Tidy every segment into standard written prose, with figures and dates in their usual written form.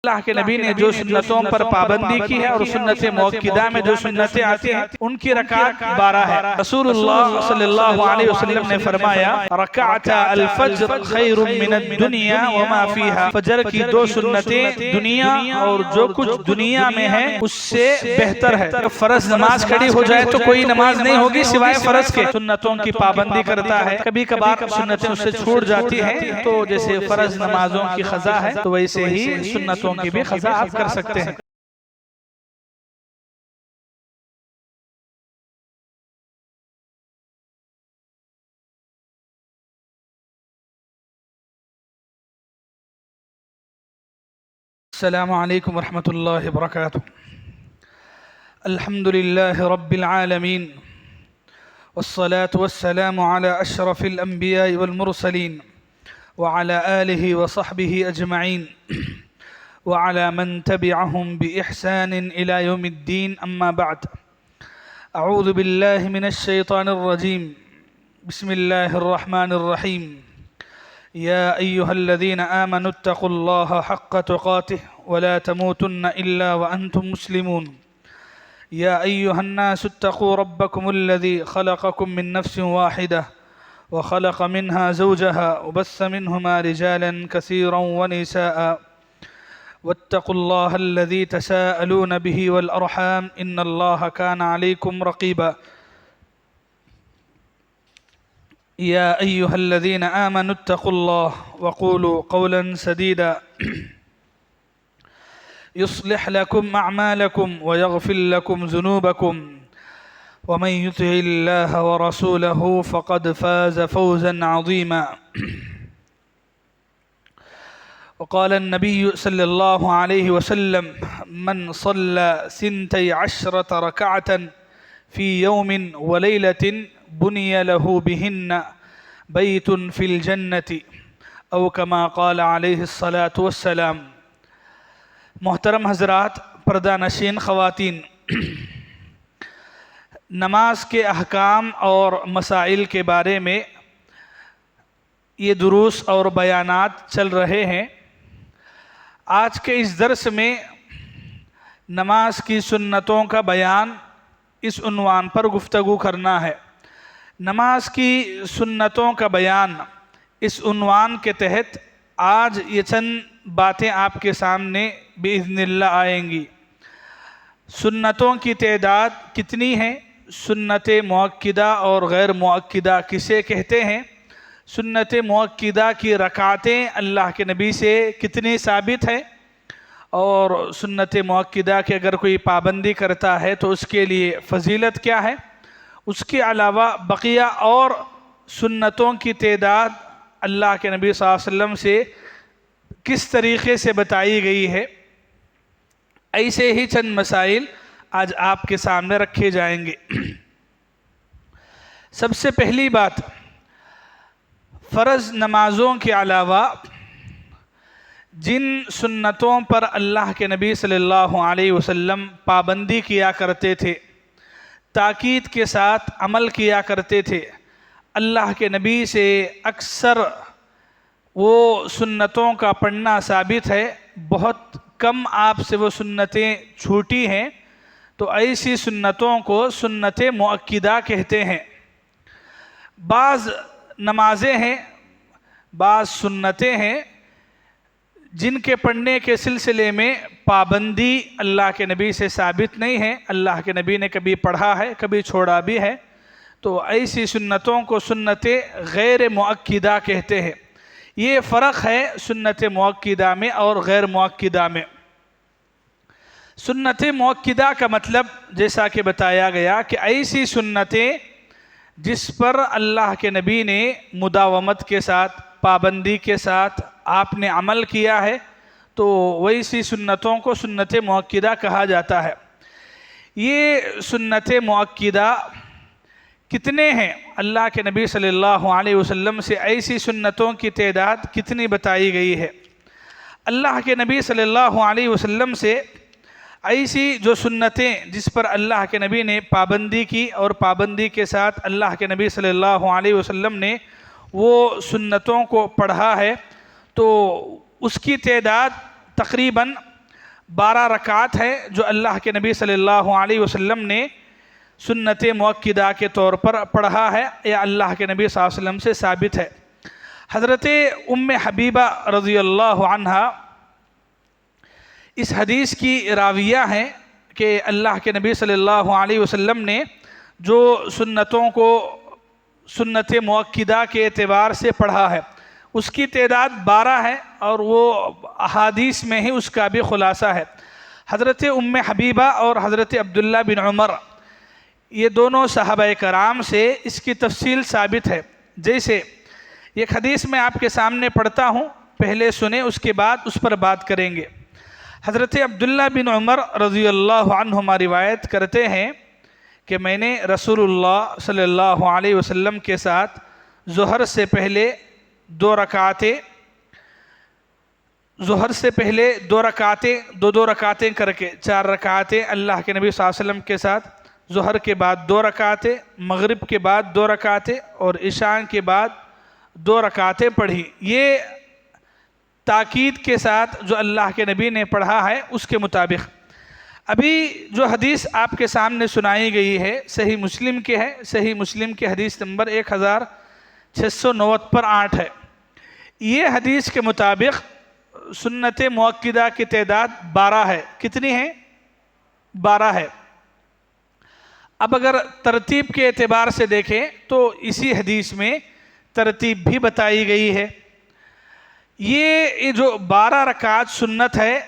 اللہ کے نبی نے جو سنتوں پر پابندی کی ہے اور سنت موقدہ میں جو سنتیں آتی ہیں ان کی رکعت 12 ہے۔ رسول اللہ صلی اللہ علیہ وسلم نے فرمایا رکعت الفجر خیر من الدنیا وما فیہا، فجر کی 2 سنتیں دنیا اور جو کچھ دنیا میں ہے اس سے بہتر ہے۔ فرض نماز کھڑی ہو جائے تو کوئی نماز نہیں ہوگی سوائے فرض کے، سنتوں کی پابندی کرتا ہے، کبھی کبھار سنتیں اس سے چھوٹ جاتی ہیں تو جیسے فرض نمازوں کی قضا ہے تو ویسے ہی سنتوں کی بھی قضا آپ کر سکتے ہیں۔ السلام علیکم ورحمۃ اللہ وبرکاتہ۔ الحمد للہ رب العالمین والصلاة والسلام على اشرف الانبیاء والمرسلین وعلى آلہ وصحبہ اجمعین وعلى من تبعهم بإحسان إلى يوم الدين أما بعد أعوذ بالله من الشيطان الرجيم بسم الله الرحمن الرحيم يا أيها الذين آمنوا اتقوا الله حق تقاته ولا تموتن إلا وأنتم مسلمون يا أيها الناس اتقوا ربكم الذي خلقكم من نفس واحدة وخلق منها زوجها وبث منهما رجالا كثيرا ونساء واتقوا الله الذي تساءلون به والأرحام إن الله كان عليكم رقيبا يا أيها الذين آمنوا اتقوا الله وقولوا قولا سديدا يصلح لكم أعمالكم ويغفر لكم ذنوبكم ومن يطع الله ورسوله فقد فاز فوزا عظيما وقال النبي صلى الله عليه وسلم من صلى 12 ركعة في يوم وليلة بني له بهن بيت في الجنة أو كما قال عليه الصلاة والسلام۔ محترم حضرات، پردہ نشین خواتین، نماز کے احکام اور مسائل کے بارے میں یہ دروس اور بیانات چل رہے ہیں۔ آج کے اس درس میں نماز کی سنتوں کا بیان اس عنوان پر گفتگو کرنا ہے۔ نماز کی سنتوں کا بیان اس عنوان کے تحت آج یہ چند باتیں آپ کے سامنے بإذن اللہ آئیں گی۔ سنتوں کی تعداد کتنی ہے؟ سنت مؤکدہ اور غیر مؤکدہ کسے کہتے ہیں؟ سنت مؤکدہ کی رکعتیں اللہ کے نبی سے کتنی ثابت ہے؟ اور سنت مؤکدہ کی اگر کوئی پابندی کرتا ہے تو اس کے لیے فضیلت کیا ہے؟ اس کے علاوہ بقیہ اور سنتوں کی تعداد اللہ کے نبی صلی اللہ علیہ وسلم سے کس طریقے سے بتائی گئی ہے؟ ایسے ہی چند مسائل آج آپ کے سامنے رکھے جائیں گے۔ سب سے پہلی بات، فرض نمازوں کے علاوہ جن سنتوں پر اللہ کے نبی صلی اللہ علیہ وسلم پابندی کیا کرتے تھے، تاکید کے ساتھ عمل کیا کرتے تھے، اللہ کے نبی سے اکثر وہ سنتوں کا پڑھنا ثابت ہے، بہت کم آپ سے وہ سنتیں چھوٹی ہیں، تو ایسی سنتوں کو سنت مؤکدہ کہتے ہیں۔ بعض نمازیں ہیں، بعض سنتیں ہیں جن کے پڑھنے کے سلسلے میں پابندی اللہ کے نبی سے ثابت نہیں ہے، اللہ کے نبی نے کبھی پڑھا ہے کبھی چھوڑا بھی ہے، تو ایسی سنتوں کو سنت غیر مؤکدہ کہتے ہیں۔ یہ فرق ہے سنت مؤکدہ میں اور غیر مؤکدہ میں۔ سنت مؤکدہ کا مطلب جیسا کہ بتایا گیا کہ ایسی سنتیں جس پر اللہ کے نبی نے مداومت کے ساتھ، پابندی کے ساتھ آپ نے عمل کیا ہے، تو ویسی سنتوں کو سنت مؤکدہ کہا جاتا ہے۔ یہ سنت مؤکدہ کتنے ہیں؟ اللہ کے نبی صلی اللہ علیہ وسلم سے ایسی سنتوں کی تعداد کتنی بتائی گئی ہے؟ اللہ کے نبی صلی اللہ علیہ وسلم سے ایسی جو سنتیں جس پر اللہ کے نبی نے پابندی کی اور پابندی کے ساتھ اللہ کے نبی صلی اللہ علیہ وسلم نے وہ سنتوں کو پڑھا ہے، تو اس کی تعداد تقریباً 12 رکعت ہے جو اللہ کے نبی صلی اللہ علیہ وسلم نے سنت مؤکدہ کے طور پر پڑھا ہے یا اللہ کے نبی صلی اللہ علیہ وسلم سے ثابت ہے۔ حضرت ام حبیبہ رضی اللہ عنہا اس حدیث کی راویہ ہیں کہ اللہ کے نبی صلی اللہ علیہ وسلم نے جو سنتوں کو سنت مؤکدہ کے اعتبار سے پڑھا ہے اس کی تعداد 12 ہے، اور وہ احادیث میں ہی اس کا بھی خلاصہ ہے۔ حضرت ام حبیبہ اور حضرت عبداللہ بن عمر یہ دونوں صحابہ کرام سے اس کی تفصیل ثابت ہے۔ جیسے ایک حدیث میں آپ کے سامنے پڑھتا ہوں، پہلے سنیں اس کے بعد اس پر بات کریں گے۔ حضرت عبداللہ بن عمر رضی اللہ عنہما روایت کرتے ہیں کہ میں نے رسول اللہ صلی اللہ علیہ وسلم کے ساتھ ظہر سے پہلے دو رکعتیں دو رکعتیں کر کے 4 رکعتیں اللہ کے نبی صلی اللہ علیہ وسلم کے ساتھ، ظہر کے بعد 2 رکعتیں، مغرب کے بعد 2 رکعتیں اور عشاء کے بعد 2 رکعتیں پڑھی۔ یہ تاکید کے ساتھ جو اللہ کے نبی نے پڑھا ہے اس کے مطابق۔ ابھی جو حدیث آپ کے سامنے سنائی گئی ہے صحیح مسلم کی ہے، صحیح مسلم کی حدیث نمبر 1609 پر 8 ہے۔ یہ حدیث کے مطابق سنت مؤکدہ کی تعداد 12 ہے۔ کتنی ہے؟ 12 ہے۔ اب اگر ترتیب کے اعتبار سے دیکھیں تو اسی حدیث میں ترتیب بھی بتائی گئی ہے۔ یہ جو 12 رکعت سنت ہے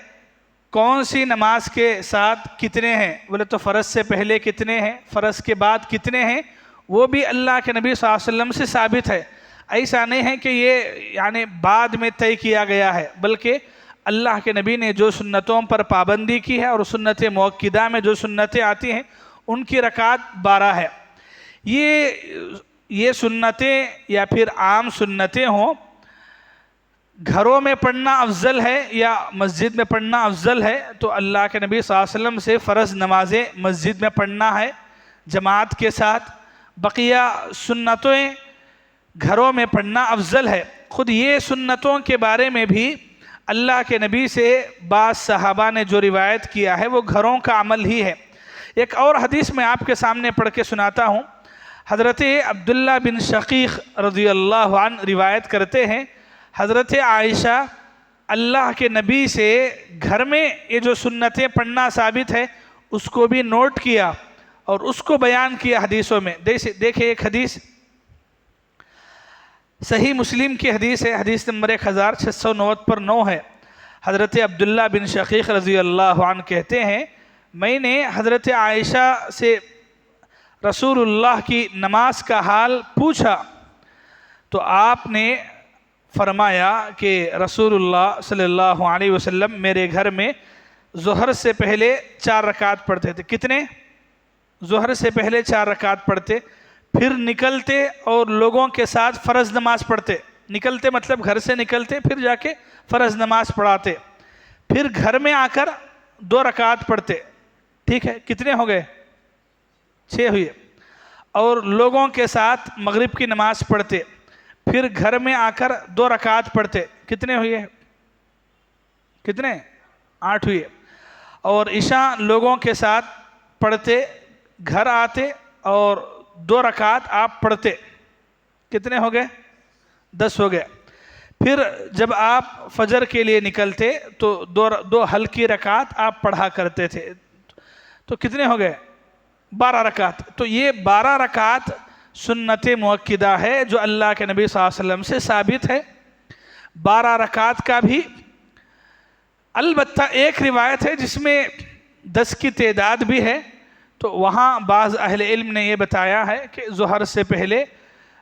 کون سی نماز کے ساتھ کتنے ہیں؟ بولے تو فرض سے پہلے کتنے ہیں، فرض کے بعد کتنے ہیں، وہ بھی اللہ کے نبی صلی اللہ علیہ وسلم سے ثابت ہے۔ ایسا نہیں ہے کہ یہ بعد میں طے کیا گیا ہے، بلکہ اللہ کے نبی نے جو سنتوں پر پابندی کی ہے اور سنت مؤکدہ میں جو سنتیں آتی ہیں ان کی رکعت 12 ہے۔ یہ سنتیں یا پھر عام سنتیں ہوں، گھروں میں پڑھنا افضل ہے یا مسجد میں پڑھنا افضل ہے، تو اللہ کے نبی صلی اللہ علیہ وسلم سے فرض نمازیں مسجد میں پڑھنا ہے جماعت کے ساتھ، بقیہ سنتیں گھروں میں پڑھنا افضل ہے۔ خود یہ سنتوں کے بارے میں بھی اللہ کے نبی سے بعض صحابہ نے جو روایت کیا ہے وہ گھروں کا عمل ہی ہے۔ ایک اور حدیث میں آپ کے سامنے پڑھ کے سناتا ہوں۔ حضرت عبداللہ بن شقیق رضی اللہ عنہ روایت کرتے ہیں، حضرت عائشہ اللہ کے نبی سے گھر میں یہ جو سنتیں پڑھنا ثابت ہے اس کو بھی نوٹ کیا اور اس کو بیان کیا حدیثوں میں۔ دیکھیں ایک حدیث صحیح مسلم کی حدیث ہے، حدیث نمبر 1609 پر 9 ہے۔ حضرت عبداللہ بن شقیق رضی اللہ عنہ کہتے ہیں، میں نے حضرت عائشہ سے رسول اللہ کی نماز کا حال پوچھا تو آپ نے فرمایا کہ رسول اللہ صلی اللہ علیہ وسلم میرے گھر میں ظہر سے پہلے 4 رکعت پڑھتے تھے۔ کتنے؟ ظہر سے پہلے 4 رکعت پڑھتے، پھر نکلتے اور لوگوں کے ساتھ فرض نماز پڑھتے۔ نکلتے مطلب گھر سے نکلتے، پھر جا کے فرض نماز پڑھاتے، پھر گھر میں آ کر 2 رکعت پڑھتے۔ ٹھیک ہے، کتنے ہو گئے؟ 6 ہوئے۔ اور لوگوں کے ساتھ مغرب کی نماز پڑھتے، پھر گھر میں آ کر 2 رکعت پڑھتے۔ کتنے ہوئے؟ کتنے؟ 8 ہوئے۔ اور عشاء لوگوں کے ساتھ پڑھتے، گھر آتے اور 2 رکعت آپ پڑھتے۔ کتنے ہو گئے؟ 10 ہو گئے۔ پھر جب آپ فجر کے لیے نکلتے تو 2 ہلکی رکعت آپ پڑھا کرتے تھے، تو کتنے ہو گئے؟ 12 رکعت۔ تو یہ 12 رکعت سنت مؤکدہ ہے جو اللہ کے نبی صلی اللہ علیہ وسلم سے ثابت ہے۔ 12 رکعت کا بھی البتہ ایک روایت ہے جس میں 10 کی تعداد بھی ہے، تو وہاں بعض اہل علم نے یہ بتایا ہے کہ ظہر سے پہلے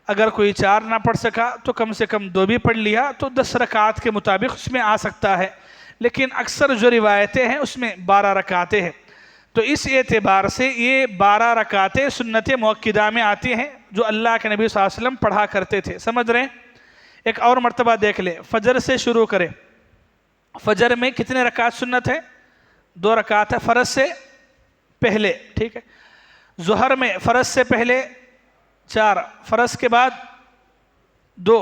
اگر کوئی 4 نہ پڑھ سکا تو کم سے کم 2 بھی پڑھ لیا تو 10 رکعت کے مطابق اس میں آ سکتا ہے، لیکن اکثر جو روایتیں ہیں اس میں 12 رکعتیں ہیں۔ تو اس اعتبار سے یہ 12 رکعتیں سنت مؤکدہ میں آتی ہیں جو اللہ کے نبی صلی اللہ علیہ وسلم پڑھا کرتے تھے۔ سمجھ رہے ہیں؟ ایک اور مرتبہ دیکھ لیں، فجر سے شروع کریں۔ فجر میں کتنے رکعت سنت ہے؟ 2 رکعت ہے فرض سے پہلے، ٹھیک ہے۔ ظہر میں فرض سے پہلے 4، فرض کے بعد 2،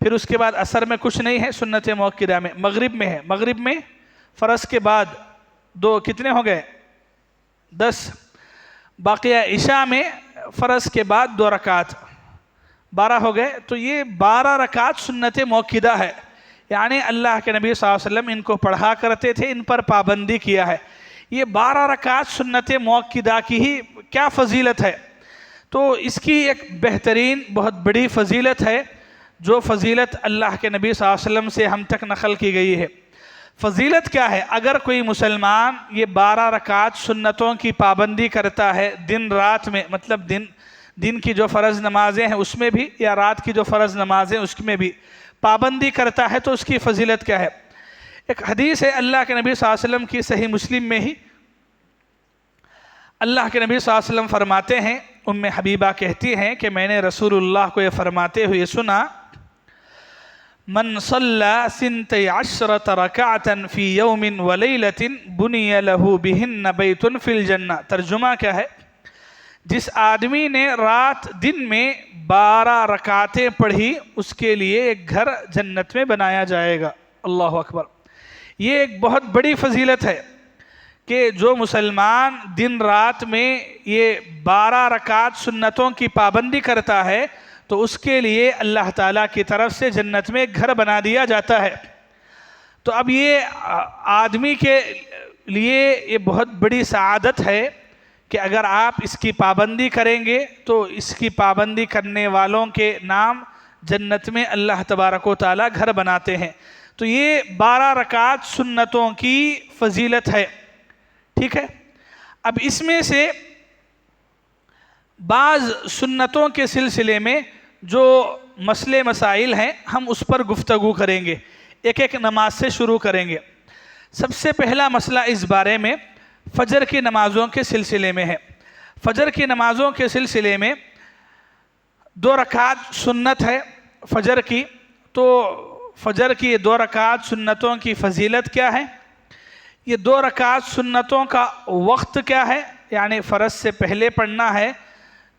پھر اس کے بعد عصر میں کچھ نہیں ہے سنت مؤکدہ میں۔ مغرب میں ہے، مغرب میں فرض کے بعد 2 کتنے ہو گئے؟ 10. باقیہ عشاء میں فرض کے بعد 2 رکعت 12 ہو گئے. تو یہ 12 رکعت سنت موقدہ ہے، یعنی اللہ کے نبی صلی اللہ علیہ وسلم ان کو پڑھا کرتے تھے، ان پر پابندی کیا ہے. یہ 12 رکعت سنت موقدہ کی ہی کیا فضیلت ہے؟ تو اس کی ایک بہترین بہت بڑی فضیلت ہے، جو فضیلت اللہ کے نبی صلی اللہ علیہ وسلم سے ہم تک نقل کی گئی ہے. فضیلت کیا ہے؟ اگر کوئی مسلمان یہ 12 رکعت سنتوں کی پابندی کرتا ہے دن رات میں، مطلب دن کی جو فرض نمازیں ہیں اس میں بھی، یا رات کی جو فرض نمازیں اس میں بھی پابندی کرتا ہے، تو اس کی فضیلت کیا ہے؟ ایک حدیث ہے اللہ کے نبی صلی اللہ علیہ وسلم کی، صحیح مسلم میں ہی اللہ کے نبی صلی اللہ علیہ وسلم فرماتے ہیں، ام حبیبہ کہتی ہیں کہ میں نے رسول اللہ کو یہ فرماتے ہوئے سنا، من صلی 12 رکعة فی یوم ولیلة بنی لہ بہن بیت فی الجنہ. ترجمہ کیا ہے؟ جس آدمی نے رات دن میں 12 رکعتیں پڑھی اس کے لیے ایک گھر جنت میں بنایا جائے گا. اللہ اکبر. یہ ایک بہت بڑی فضیلت ہے کہ جو مسلمان دن رات میں یہ 12 رکعت سنتوں کی پابندی کرتا ہے تو اس کے لیے اللہ تعالیٰ کی طرف سے جنت میں ایک گھر بنا دیا جاتا ہے. تو اب یہ آدمی کے لیے یہ بہت بڑی سعادت ہے کہ اگر آپ اس کی پابندی کریں گے تو اس کی پابندی کرنے والوں کے نام جنت میں اللہ تبارک و تعالیٰ گھر بناتے ہیں. تو یہ 12 رکعت سنتوں کی فضیلت ہے. ٹھیک ہے. اب اس میں سے بعض سنتوں کے سلسلے میں جو مسئلے مسائل ہیں ہم اس پر گفتگو کریں گے، ایک ایک نماز سے شروع کریں گے. سب سے پہلا مسئلہ اس بارے میں فجر کی نمازوں کے سلسلے میں ہے. فجر کی نمازوں کے سلسلے میں 2 رکعت سنت ہے فجر کی. تو فجر کی 2 رکعت سنتوں کی فضیلت کیا ہے؟ یہ 2 رکعت سنتوں کا وقت کیا ہے؟ یعنی فرض سے پہلے پڑھنا ہے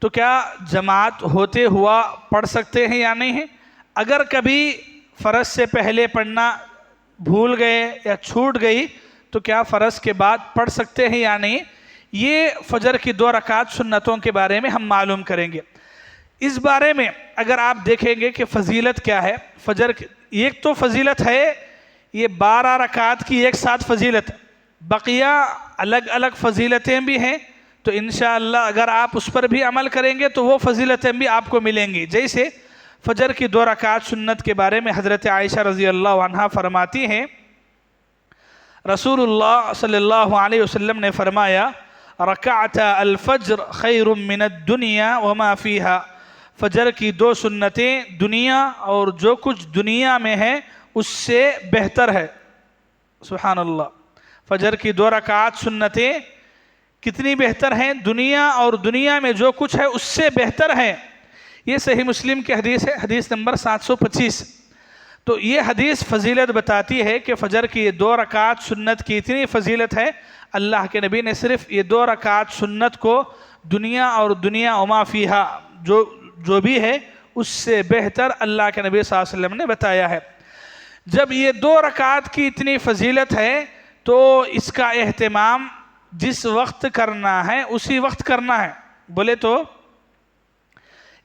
تو کیا جماعت ہوتے ہوا پڑھ سکتے ہیں یا نہیں ہیں؟ اگر کبھی فرض سے پہلے پڑھنا بھول گئے یا چھوٹ گئی تو کیا فرض کے بعد پڑھ سکتے ہیں یا نہیں؟ یہ فجر کی 2 رکعت سنتوں کے بارے میں ہم معلوم کریں گے. اس بارے میں اگر آپ دیکھیں گے کہ فضیلت کیا ہے فجر کی، ایک تو فضیلت ہے یہ 12 رکعت کی ایک ساتھ فضیلت، بقیہ الگ الگ فضیلتیں بھی ہیں. تو انشاءاللہ اگر آپ اس پر بھی عمل کریں گے تو وہ فضیلتیں بھی آپ کو ملیں گی. جیسے فجر کی 2 رکعت سنت کے بارے میں حضرت عائشہ رضی اللہ عنہا فرماتی ہیں، رسول اللہ صلی اللہ علیہ وسلم نے فرمایا، رکعت الفجر خیر من الدنیا وما فیہا. فجر کی 2 سنتیں دنیا اور جو کچھ دنیا میں ہے اس سے بہتر ہے. سبحان اللہ. فجر کی 2 رکعت سنتیں کتنی بہتر ہیں؟ دنیا اور دنیا میں جو کچھ ہے اس سے بہتر ہے. یہ صحیح مسلم کی حدیث ہے، حدیث نمبر 725. تو یہ حدیث فضیلت بتاتی ہے کہ فجر کی یہ 2 رکعت سنت کی اتنی فضیلت ہے، اللہ کے نبی نے صرف یہ 2 رکعت سنت کو دنیا اور دنیا وما فیہا جو بھی ہے اس سے بہتر اللہ کے نبی صلی اللہ علیہ وسلم نے بتایا ہے. جب یہ 2 رکعت کی اتنی فضیلت ہے تو اس کا اہتمام جس وقت کرنا ہے اسی وقت کرنا ہے. بولے تو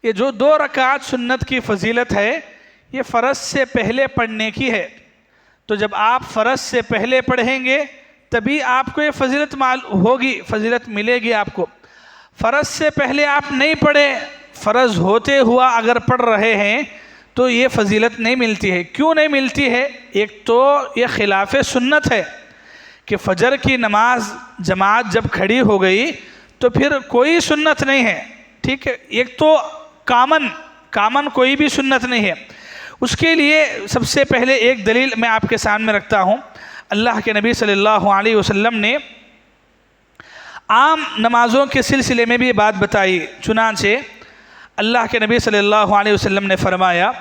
یہ جو 2 رکعت سنت کی فضیلت ہے یہ فرض سے پہلے پڑھنے کی ہے. تو جب آپ فرض سے پہلے پڑھیں گے تبھی آپ کو یہ فضیلت ہوگی، فضیلت ملے گی آپ کو. فرض سے پہلے آپ نہیں پڑھے، فرض ہوتے ہوا اگر پڑھ رہے ہیں تو یہ فضیلت نہیں ملتی ہے. کیوں نہیں ملتی ہے؟ ایک تو یہ خلاف سنت ہے کہ فجر کی نماز جماعت جب کھڑی ہو گئی تو پھر کوئی سنت نہیں ہے. ٹھیک ہے. ایک تو کامن کوئی بھی سنت نہیں ہے. اس کے لیے سب سے پہلے ایک دلیل میں آپ کے سامنے رکھتا ہوں. اللہ کے نبی صلی اللہ علیہ وسلم نے عام نمازوں کے سلسلے میں بھی بات بتائی. چنانچہ اللہ کے نبی صلی اللہ علیہ وسلم نے فرمایا،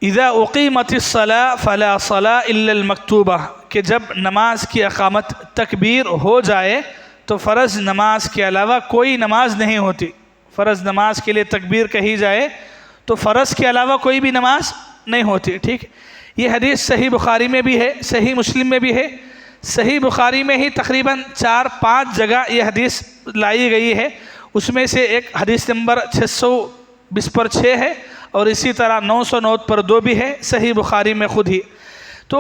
اذا اقیمت الصلاة فلا صلاة الا المکتوبہ، کہ جب نماز کی اقامت تکبیر ہو جائے تو فرض نماز کے علاوہ کوئی نماز نہیں ہوتی. فرض نماز کے لیے تکبیر کہی جائے تو فرض کے علاوہ کوئی بھی نماز نہیں ہوتی. ٹھیک. یہ حدیث صحیح بخاری میں بھی ہے، صحیح مسلم میں بھی ہے۔ صحیح بخاری میں ہی تقریباً 4-5 جگہ یہ حدیث لائی گئی ہے، اس میں سے ایک حدیث نمبر 620/6 ہے، اور اسی طرح 909/2 بھی ہے صحیح بخاری میں خود ہی۔ تو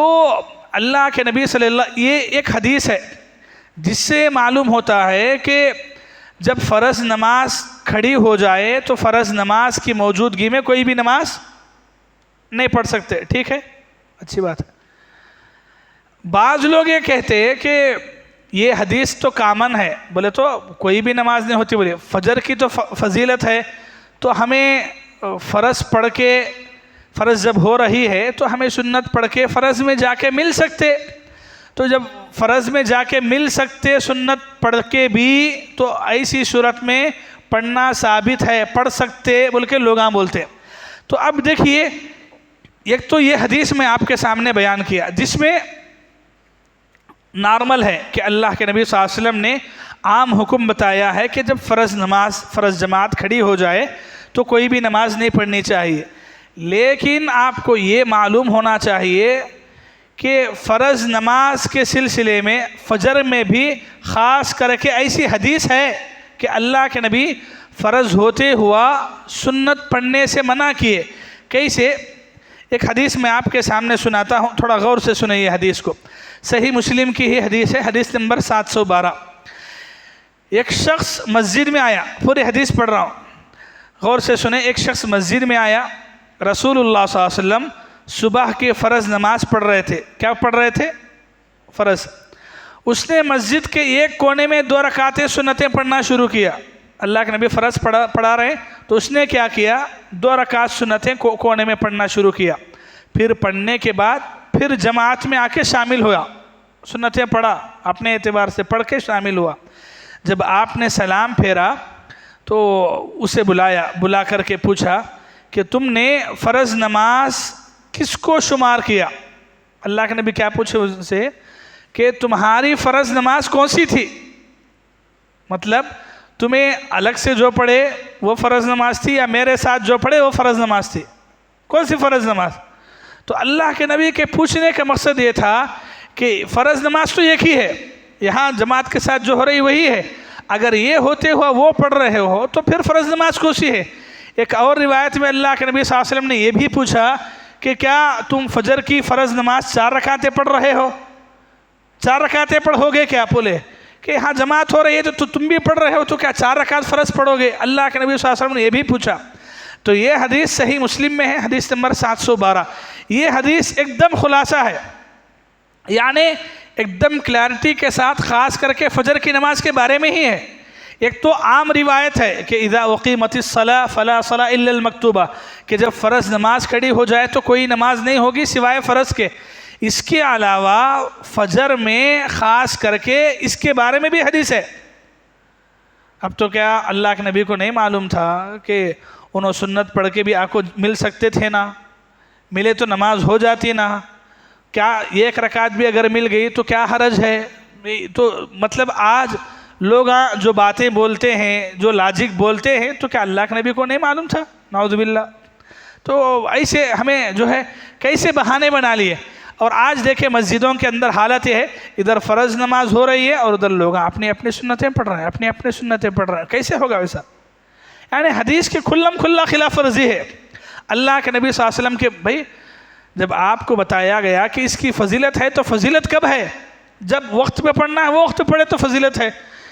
اللہ کے نبی صلی اللہ، یہ ایک حدیث ہے جس سے معلوم ہوتا ہے کہ جب فرض نماز کھڑی ہو جائے تو فرض نماز کی موجودگی میں کوئی بھی نماز نہیں پڑھ سکتے، ٹھیک ہے، اچھی بات ہے۔ بعض لوگ یہ کہتے ہیں کہ یہ حدیث تو کامن ہے، بولے تو کوئی بھی نماز نہیں ہوتی، بولے فجر کی تو فضیلت ہے، تو ہمیں فرض پڑھ کے، فرض جب ہو رہی ہے تو ہمیں سنت پڑھ کے فرض میں جا کے مل سکتے، تو جب فرض میں جا کے مل سکتے سنت پڑھ کے بھی، تو ایسی صورت میں پڑھنا ثابت ہے، پڑھ سکتے بول کے لوگاں بولتے۔ تو اب دیکھیے، ایک تو یہ حدیث میں آپ کے سامنے بیان کیا جس میں نارمل ہے کہ اللہ کے نبی صلی اللہ علیہ وسلم نے عام حکم بتایا ہے کہ جب فرض جماعت کھڑی ہو جائے تو کوئی بھی نماز نہیں پڑھنی چاہیے، لیکن آپ کو یہ معلوم ہونا چاہیے کہ فرض نماز کے سلسلے میں فجر میں بھی خاص کر کے ایسی حدیث ہے کہ اللہ کے نبی فرض ہوتے ہوا سنت پڑھنے سے منع کیے۔ کیسے؟ ایک حدیث میں آپ کے سامنے سناتا ہوں، تھوڑا غور سے سنیں یہ حدیث کو۔ صحیح مسلم کی ہی حدیث ہے، حدیث نمبر 712۔ ایک شخص مسجد میں آیا، پوری حدیث پڑھ رہا ہوں، غور سے سنیں۔ ایک شخص مسجد میں آیا، رسول اللہ صلی اللہ علیہ وسلم صبح کے فرض نماز پڑھ رہے تھے۔ کیا پڑھ رہے تھے؟ فرض۔ اس نے مسجد کے ایک کونے میں 2 رکعتیں سنتیں پڑھنا شروع کیا۔ اللہ کے نبی فرض پڑھا رہے تو اس نے کیا کیا؟ 2 رکعت سنتیں کونے میں پڑھنا شروع کیا۔ پھر پڑھنے کے بعد پھر جماعت میں آ کے شامل ہوا، سنتیں پڑھا، اپنے اعتبار سے پڑھ کے شامل ہوا۔ جب آپ نے سلام پھیرا تو اسے بلا کر کے پوچھا کہ تم نے فرض نماز کس کو شمار کیا؟ اللہ کے نبی کیا پوچھے ان سے کہ تمہاری فرض نماز کون سی تھی؟ مطلب تمہیں الگ سے جو پڑھے وہ فرض نماز تھی، یا میرے ساتھ جو پڑھے وہ فرض نماز تھی؟ کون سی فرض نماز؟ تو اللہ کے نبی کے پوچھنے کا مقصد یہ تھا کہ فرض نماز تو ایک ہی ہے، یہاں جماعت کے ساتھ جو ہو رہی وہی ہے، اگر یہ ہوتے ہوا وہ پڑھ رہے ہو تو پھر فرض نماز کون سی ہے؟ ایک اور روایت میں اللہ کے نبی صلی اللہ علیہ وسلم نے یہ بھی پوچھا کہ کیا تم فجر کی فرض نماز 4 رکعتیں پڑھ رہے ہو؟ 4 رکعتیں پڑھو گے کیا؟ بولے کہ ہاں جماعت ہو رہی ہے تو تم بھی پڑھ رہے ہو، تو کیا 4 رکعت فرض پڑھو گے؟ اللہ کے نبی صلی اللہ علیہ وسلم نے یہ بھی پوچھا۔ تو یہ حدیث صحیح مسلم میں ہے، حدیث نمبر 712۔ یہ حدیث ایک دم خلاصہ ہے، یعنی ایک دم کلیئرٹی کے ساتھ خاص کر کے فجر کی نماز کے بارے میں ہی ہے۔ ایک تو عام روایت ہے کہ اذا اقیمت الصلاۃ فلا صلاۃ الا المکتوبہ، کہ جب فرض نماز کھڑی ہو جائے تو کوئی نماز نہیں ہوگی سوائے فرض کے۔ اس کے علاوہ فجر میں خاص کر کے اس کے بارے میں بھی حدیث ہے۔ اب تو کیا اللہ کے نبی کو نہیں معلوم تھا کہ انہوں سنت پڑھ کے بھی آپ کو مل سکتے تھے نا؟ ملے تو نماز ہو جاتی نا؟ کیا 1 رکعت بھی اگر مل گئی تو کیا حرج ہے؟ تو مطلب آج لوگ جو باتیں بولتے ہیں، جو لاجک بولتے ہیں، تو کیا اللہ کے نبی کو نہیں معلوم تھا؟ نعوذ باللہ۔ تو ایسے ہمیں جو ہے کیسے بہانے بنا لیے۔ اور آج دیکھیں مسجدوں کے اندر حالت یہ ہے، ادھر فرض نماز ہو رہی ہے اور ادھر لوگ اپنی سنتیں پڑھ رہے ہیں، اپنی سنتیں پڑھ رہے ہیں۔ کیسے ہوگا ویسا؟ یعنی حدیث کی کھلا خلاف ورزی ہے۔ اللہ کے نبی صلی اللہ علیہ وسلم کے بھائی جب آپ کو بتایا گیا کہ اس کی فضیلت ہے تو فضیلت کب ہے؟ جب وقت پہ پڑھنا ہے وہ وقت پڑھے تو فضیلت ہے۔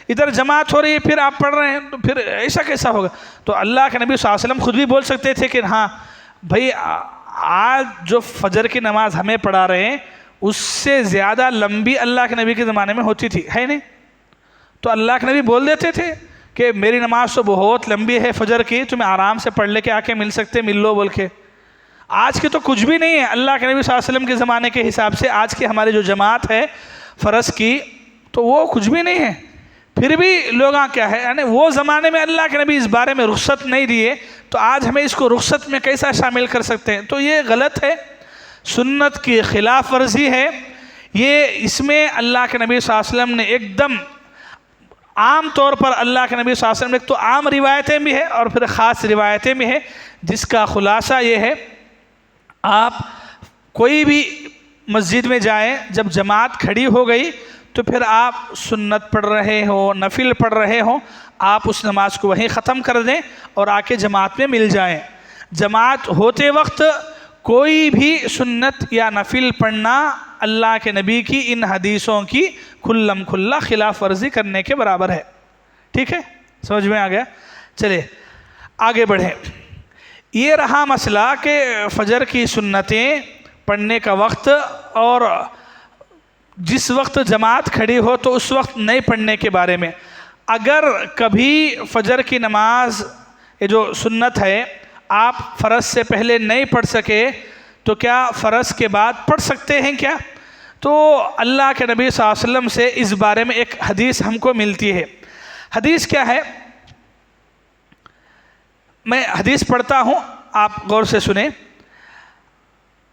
ادھر جماعت ہو رہی ہے پھر آپ پڑھ رہے ہیں تو پھر ایسا کیسا ہوگا؟ تو اللہ کے نبی صلی اللہ علیہ وسلم خود بھی بول سکتے تھے کہ ہاں بھائی آج جو فجر کی نماز ہمیں پڑھا رہے ہیں اس سے زیادہ لمبی اللہ کے نبی کے زمانے میں ہوتی تھی، ہے نہیں؟ تو اللہ کے نبی بول دیتے تھے کہ میری نماز تو بہت لمبی ہے فجر کی، تمہیں آرام سے پڑھ لے کے آ کے مل سکتے، مل لو بول کے۔ آج کی تو کچھ بھی نہیں ہے اللہ کے نبی صلی اللہ علیہ وسلم کے زمانے کے حساب سے۔ آج کی ہماری جو جماعت ہے فرض کی تو وہ کچھ بھی نہیں ہے، پھر بھی لوگ کیا ہے، یعنی وہ زمانے میں اللہ کے نبی اس بارے میں رخصت نہیں دیے تو آج ہمیں اس کو رخصت میں کیسا شامل کر سکتے ہیں؟ تو یہ غلط ہے، سنت کی خلاف ورزی ہے یہ۔ اس میں اللہ کے نبی صلی اللہ علیہ وسلم نے ایک دم عام طور پر اللہ کے نبی صلی اللہ علیہ وسلم نے ایک تو عام روایتیں بھی ہیں اور پھر خاص روایتیں بھی ہیں، جس کا خلاصہ یہ ہے آپ کوئی بھی مسجد میں جائیں، جب جماعت کھڑی ہو گئی تو پھر آپ سنت پڑھ رہے ہو، نفل پڑھ رہے ہو، آپ اس نماز کو وہیں ختم کر دیں اور آ کے جماعت میں مل جائیں۔ جماعت ہوتے وقت کوئی بھی سنت یا نفل پڑھنا اللہ کے نبی کی ان حدیثوں کی کھلم کھلا خلاف ورزی کرنے کے برابر ہے۔ ٹھیک ہے، سمجھ میں آ گیا؟ چلے آگے بڑھیں۔ یہ رہا مسئلہ کہ فجر کی سنتیں پڑھنے کا وقت، اور جس وقت جماعت کھڑی ہو تو اس وقت نہیں پڑھنے کے بارے میں۔ اگر کبھی فجر کی نماز یہ جو سنت ہے آپ فرض سے پہلے نہیں پڑھ سکے تو کیا فرض کے بعد پڑھ سکتے ہیں کیا؟ تو اللہ کے نبی صلی اللہ علیہ وسلم سے اس بارے میں ایک حدیث ہم کو ملتی ہے۔ حدیث کیا ہے؟ میں حدیث پڑھتا ہوں، آپ غور سے سنیں۔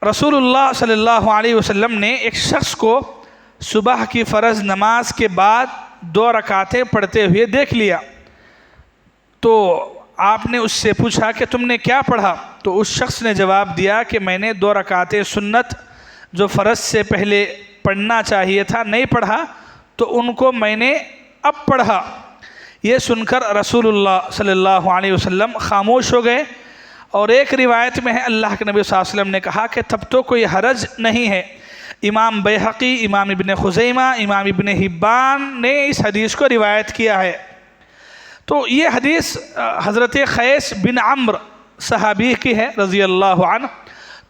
رسول اللہ صلی اللہ علیہ وسلم نے ایک شخص کو صبح کی فرض نماز کے بعد 2 رکعتیں پڑھتے ہوئے دیکھ لیا، تو آپ نے اس سے پوچھا کہ تم نے کیا پڑھا؟ تو اس شخص نے جواب دیا کہ میں نے 2 رکعتیں سنت جو فرض سے پہلے پڑھنا چاہیے تھا نہیں پڑھا، تو ان کو میں نے اب پڑھا۔ یہ سن کر رسول اللہ صلی اللہ علیہ وسلم خاموش ہو گئے، اور ایک روایت میں ہے اللہ کے نبی صلی اللہ علیہ وسلم نے کہا کہ تب تو کوئی حرج نہیں ہے۔ امام بیہقی، امام ابن خزیمہ، امام ابن حبان نے اس حدیث کو روایت کیا ہے۔ تو یہ حدیث حضرت قیس بن عمرو صحابی کی ہے رضی اللہ عنہ۔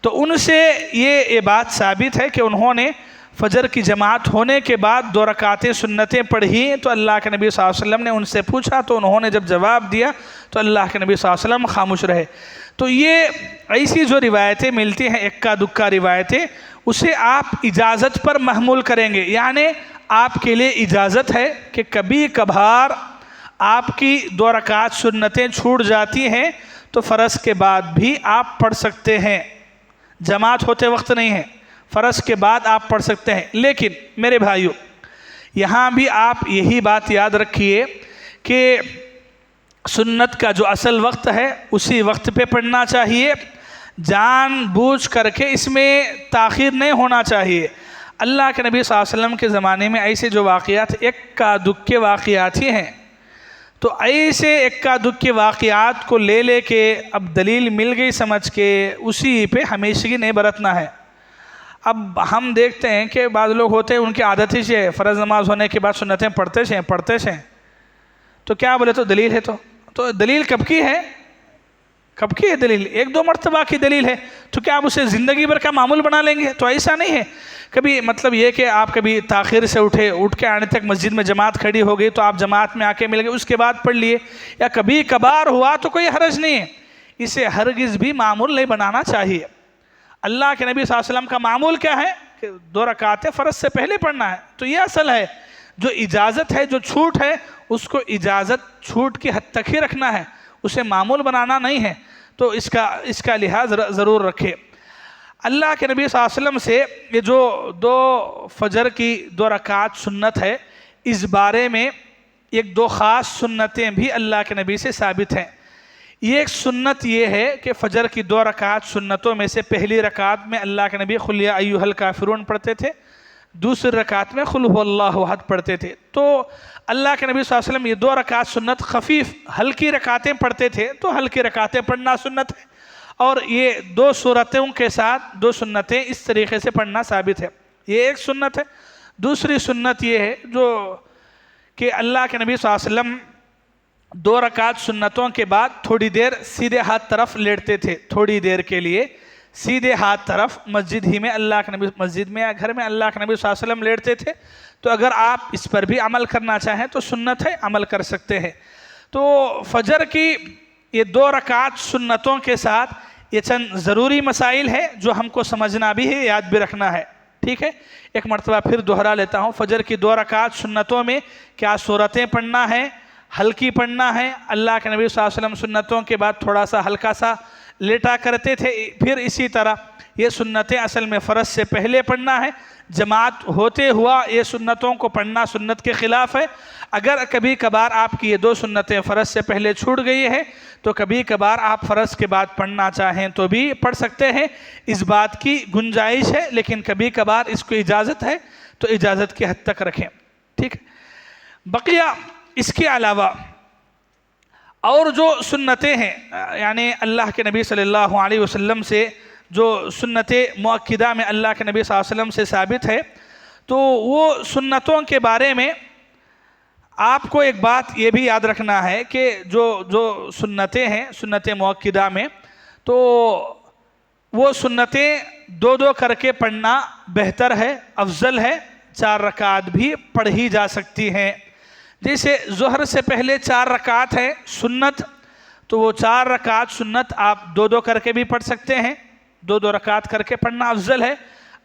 تو ان سے یہ بات ثابت ہے کہ انہوں نے فجر کی جماعت ہونے کے بعد 2 رکعتیں سنتیں پڑھی، تو اللہ کے نبی صلی اللہ علیہ وسلم نے ان سے پوچھا تو انہوں نے جب جواب دیا تو اللہ کے نبی صلی اللہ علیہ وسلم خاموش رہے۔ تو یہ ایسی جو روایتیں ملتی ہیں اکا دکا روایتیں، اسے آپ اجازت پر محمول کریں گے، یعنی آپ کے لیے اجازت ہے کہ کبھی کبھار آپ کی 2 رکعت سنتیں چھوٹ جاتی ہیں تو فرض کے بعد بھی آپ پڑھ سکتے ہیں، جماعت ہوتے وقت نہیں ہے، فرض کے بعد آپ پڑھ سکتے ہیں۔ لیکن میرے بھائیو، یہاں بھی آپ یہی بات یاد رکھیے کہ سنت کا جو اصل وقت ہے اسی وقت پہ پڑھنا چاہیے، جان بوجھ کر کے اس میں تاخیر نہیں ہونا چاہیے۔ اللہ کے نبی صلی اللہ علیہ وسلم کے زمانے میں ایسے جو واقعات اکا دکے واقعات ہی ہیں، تو ایسے اکا دکے واقعات کو لے کے اب دلیل مل گئی سمجھ کے اسی پہ ہمیشگی نہیں برتنا ہے۔ اب ہم دیکھتے ہیں کہ بعض لوگ ہوتے ہیں ان کی عادت ہی ہے فرض نماز ہونے کے بعد سنتیں پڑھتے ہیں، تو کیا بولے تو دلیل ہے، تو دلیل کب کی ہے؟ کب کی ہے دلیل؟ 1-2 مرتبہ کی دلیل ہے، تو کیا آپ اسے زندگی بھر کا معمول بنا لیں گے؟ تو ایسا نہیں ہے۔ کبھی مطلب یہ کہ آپ کبھی تاخیر سے اٹھ کے آنے تک مسجد میں جماعت کھڑی ہو گئی تو آپ جماعت میں آ کے مل گئے، اس کے بعد پڑھ لیے، یا کبھی کبھار ہوا تو کوئی حرج نہیں ہے، اسے ہرگز بھی معمول نہیں بنانا چاہیے۔ اللہ کے نبی صلی اللہ علیہ وسلم کا معمول کیا ہے کہ 2 رکعتیں فرض سے پہلے پڑھنا ہے، تو یہ اصل ہے۔ جو اجازت ہے، جو چھوٹ ہے، اس کو اجازت چھوٹ کی حد تک ہی رکھنا ہے، اسے معمول بنانا نہیں ہے، تو اس کا لحاظ ضرور رکھے۔ اللہ کے نبی صلی اللہ علیہ وسلم سے یہ جو 2 فجر کی 2 رکعت سنت ہے، اس بارے میں 1-2 خاص سنتیں بھی اللہ کے نبی سے ثابت ہیں۔ یہ ایک سنت یہ ہے کہ فجر کی 2 رکعت سنتوں میں سے پہلی رکعت میں اللہ کے نبی قل یا ایھا الکافرون پڑھتے تھے، دوسری رکعت میں قل ھو اللہ احد پڑھتے تھے۔ تو اللہ کے نبی صلی اللہ علیہ وسلم یہ 2 رکعت سنت خفیف ہلکی رکعتیں پڑھتے تھے، تو ہلکی رکعتیں پڑھنا سنت ہے، اور یہ 2 سورتوں کے ساتھ 2 سنتیں اس طریقے سے پڑھنا ثابت ہے، یہ ایک سنت ہے۔ دوسری سنت یہ ہے جو کہ اللہ کے نبی صلی اللہ علیہ وسلم 2 رکعت سنتوں کے بعد تھوڑی دیر سیدھے ہاتھ طرف لیٹتے تھے، تھوڑی دیر کے لیے سیدھے ہاتھ طرف مسجد ہی میں اللہ کے نبی مسجد میں یا گھر میں اللہ کے نبی صلی اللہ علیہ وسلم لیٹتے تھے۔ تو اگر آپ اس پر بھی عمل کرنا چاہیں تو سنت ہے، عمل کر سکتے ہیں۔ تو فجر کی یہ 2 رکعت سنتوں کے ساتھ یہ چند ضروری مسائل ہے جو ہم کو سمجھنا بھی ہے، یاد بھی رکھنا ہے، ٹھیک ہے؟ ایک مرتبہ پھر دوہرا لیتا ہوں، فجر کی 2 رکعت سنتوں میں کیا سورتیں پڑھنا ہے، ہلکی پڑھنا ہے۔ اللہ کے نبی صلی اللہ علیہ وسلم سنتوں کے بعد تھوڑا سا ہلکا سا لیٹا کرتے تھے، پھر اسی طرح یہ سنتیں اصل میں فرض سے پہلے پڑھنا ہے، جماعت ہوتے ہوا یہ سنتوں کو پڑھنا سنت کے خلاف ہے۔ اگر کبھی کبھار آپ کی یہ 2 سنتیں فرض سے پہلے چھوٹ گئی ہے تو کبھی کبھار آپ فرض کے بعد پڑھنا چاہیں تو بھی پڑھ سکتے ہیں، اس بات کی گنجائش ہے، لیکن کبھی کبھار اس کو اجازت ہے تو اجازت کی حد تک رکھیں، ٹھیک ہے۔ بقیہ اس کے علاوہ اور جو سنتیں ہیں، یعنی اللہ کے نبی صلی اللہ علیہ وسلم سے جو سنت مؤکدہ میں اللہ کے نبی صلی اللہ علیہ وسلم سے ثابت ہے، تو وہ سنتوں کے بارے میں آپ کو ایک بات یہ بھی یاد رکھنا ہے کہ جو سنتیں ہیں سنت مؤکدہ میں، تو وہ سنتیں 2 کر کے پڑھنا بہتر ہے، افضل ہے، 4 رکعت بھی پڑھی جا سکتی ہیں۔ جیسے ظہر سے پہلے 4 رکعت ہے سنت، تو وہ 4 رکعت سنت آپ 2 کر کے بھی پڑھ سکتے ہیں، 2 رکعت کر کے پڑھنا افضل ہے۔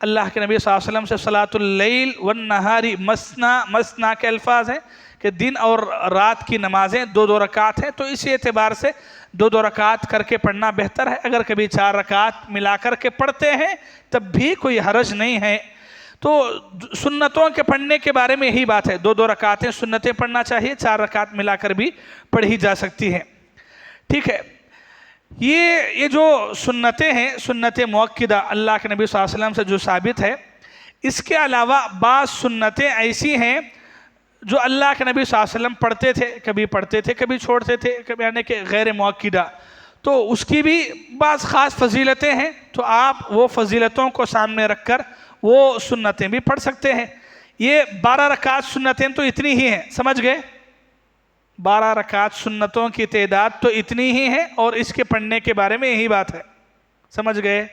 اللہ کے نبی صلی اللہ علیہ وسلم سے صلاۃ اللیل والنہار مثنی مثنی کے الفاظ ہیں کہ دن اور رات کی نمازیں 2 رکعت ہیں، تو اسی اعتبار سے 2 رکعت کر کے پڑھنا بہتر ہے۔ اگر کبھی 4 رکعت ملا کر کے پڑھتے ہیں تب بھی کوئی حرج نہیں ہے۔ تو سنتوں کے پڑھنے کے بارے میں یہی بات ہے، 2 رکعتیں سنتیں پڑھنا چاہیے، 4 رکعت ملا کر بھی پڑھی جا سکتی ہیں، ٹھیک ہے۔ یہ جو سنتیں ہیں سنت مؤکدہ اللہ کے نبی صلی اللہ علیہ وسلم سے جو ثابت ہے، اس کے علاوہ بعض سنتیں ایسی ہیں جو اللہ کے نبی صلی اللہ علیہ وسلم پڑھتے تھے کبھی چھوڑتے تھے، یعنی کہ غیر مؤکدہ، تو اس کی بھی بعض خاص فضیلتیں ہیں، تو آپ وہ فضیلتوں کو سامنے رکھ کر وہ سنتیں بھی پڑھ سکتے ہیں۔ یہ 12 رکعت سنتیں تو اتنی ہی ہیں، سمجھ گئے؟ 12 رکعت سنتوں کی تعداد تو اتنی ہی ہے، اور اس کے پڑھنے کے بارے میں یہی بات ہے، سمجھ گئے؟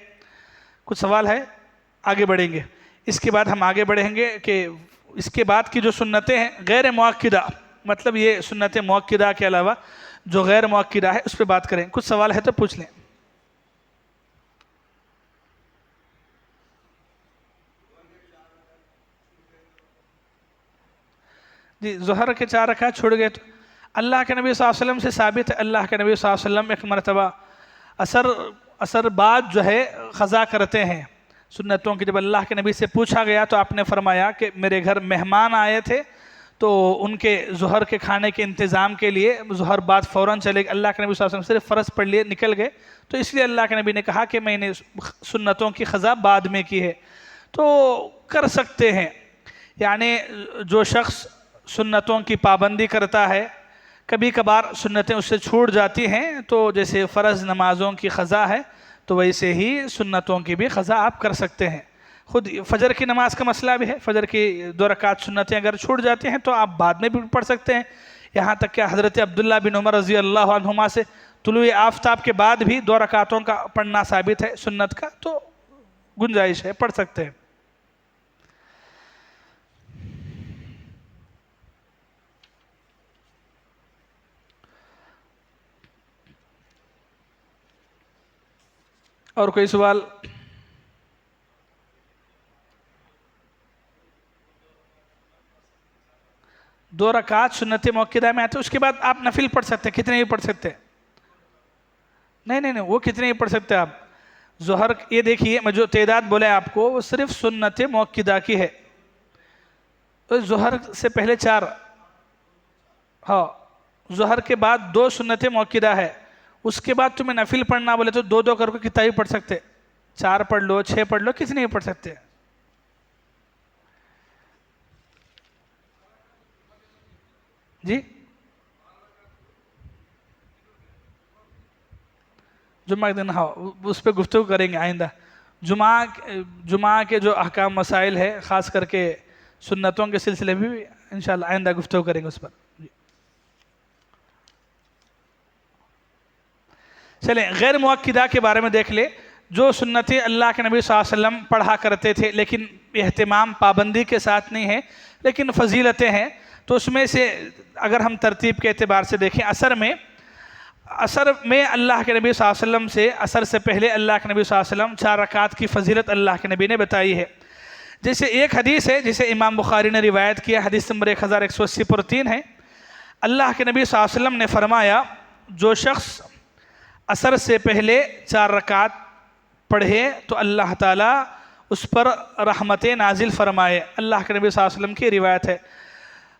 کچھ سوال ہے؟ آگے بڑھیں گے، اس کے بعد ہم آگے بڑھیں گے کہ اس کے بعد کی جو سنتیں ہیں غیر مؤکدہ، مطلب یہ سنت مؤکدہ کے علاوہ جو غیر مؤکدہ ہے اس پہ بات کریں۔ کچھ سوال ہے تو پوچھ لیں۔ جی، ظہر کے 4 رکعت چھوڑ گئے تو اللہ کے نبی صلی اللہ علیہ وسلم سے ثابت ہے، اللہ کے نبی صلی اللہ علیہ وسلم ایک مرتبہ اثر بعد جو ہے قضا کرتے ہیں سنتوں کی۔ جب اللہ کے نبی سے پوچھا گیا تو آپ نے فرمایا کہ میرے گھر مہمان آئے تھے، تو ان کے ظہر کے کھانے کے انتظام کے لیے ظہر بعد فوراً چلے گئے، اللہ کے نبی صلی اللہ علیہ وسلم صرف فرض پڑھ لیے نکل گئے، تو اس لیے اللہ کے نبی نے کہا کہ میں نے سنتوں کی قضا بعد میں کی ہے، تو کر سکتے ہیں۔ یعنی جو شخص سنتوں کی پابندی کرتا ہے، کبھی کبھار سنتیں اس سے چھوٹ جاتی ہیں، تو جیسے فرض نمازوں کی قضا ہے تو ویسے ہی سنتوں کی بھی قضا آپ کر سکتے ہیں۔ خود فجر کی نماز کا مسئلہ بھی ہے، فجر کی 2 رکعت سنتیں اگر چھوٹ جاتی ہیں تو آپ بعد میں بھی پڑھ سکتے ہیں، یہاں تک کہ حضرت عبداللہ بن عمر رضی اللہ عنہما سے طلوع آفتاب کے بعد بھی 2 رکعتوں کا پڑھنا ثابت ہے سنت کا، تو گنجائش ہے، پڑھ سکتے ہیں۔ اور کوئی سوال؟ دو رکعت سنت مؤکدہ میں آتے، اس کے بعد آپ نفل پڑھ سکتے ہیں، کتنے ہی پڑھ سکتے ہیں؟ نہیں، وہ کتنے ہی پڑھ سکتے ہیں آپ؟ ظہر، یہ دیکھیے میں جو تعداد بولے آپ کو وہ صرف سنت مؤکدہ کی ہے۔ ظہر سے پہلے 4، ہاں، ظہر کے بعد 2 سنت مؤکدہ ہے، اس کے بعد تمہیں نفل پڑھنا بولے تو 2 کر کے کتنا ہی پڑھ سکتے، 4 پڑھ لو، 6 پڑھ لو، کتنے ہی پڑھ سکتے ہیں۔ جی، جمعہ کے دن، ہاں اس پہ گفتگو کریں گے آئندہ۔ جمعہ کے جو احکام مسائل ہے، خاص کر کے سنتوں کے سلسلے میں بھی انشاءاللہ آئندہ گفتگو کریں گے اس پر۔ چلیں غیر مؤکدہ کے بارے میں دیکھ لیں، جو سنتیں اللہ کے نبی صلی اللہ علیہ وسلم پڑھا کرتے تھے لیکن اہتمام پابندی کے ساتھ نہیں ہے، لیکن فضیلتیں ہیں، تو اس میں سے اگر ہم ترتیب کے اعتبار سے دیکھیں، عصر میں اللہ کے نبی صلی اللہ علیہ وسلم سے، عصر سے پہلے اللہ کے نبی صلی اللہ علیہ وسلم 4 رکعت کی فضیلت اللہ کے نبی نے بتائی ہے۔ جیسے ایک حدیث ہے جسے امام بخاری نے روایت کیا، حدیث نمبر 1180 پر 3 ہے، اللہ کے نبی صلی اللہ علیہ وسلم نے فرمایا جو شخص عصر سے پہلے 4 رکعت پڑھے تو اللہ تعالیٰ اس پر رحمتیں نازل فرمائے۔ اللہ کے نبی صلی اللہ علیہ وسلم کی روایت ہے،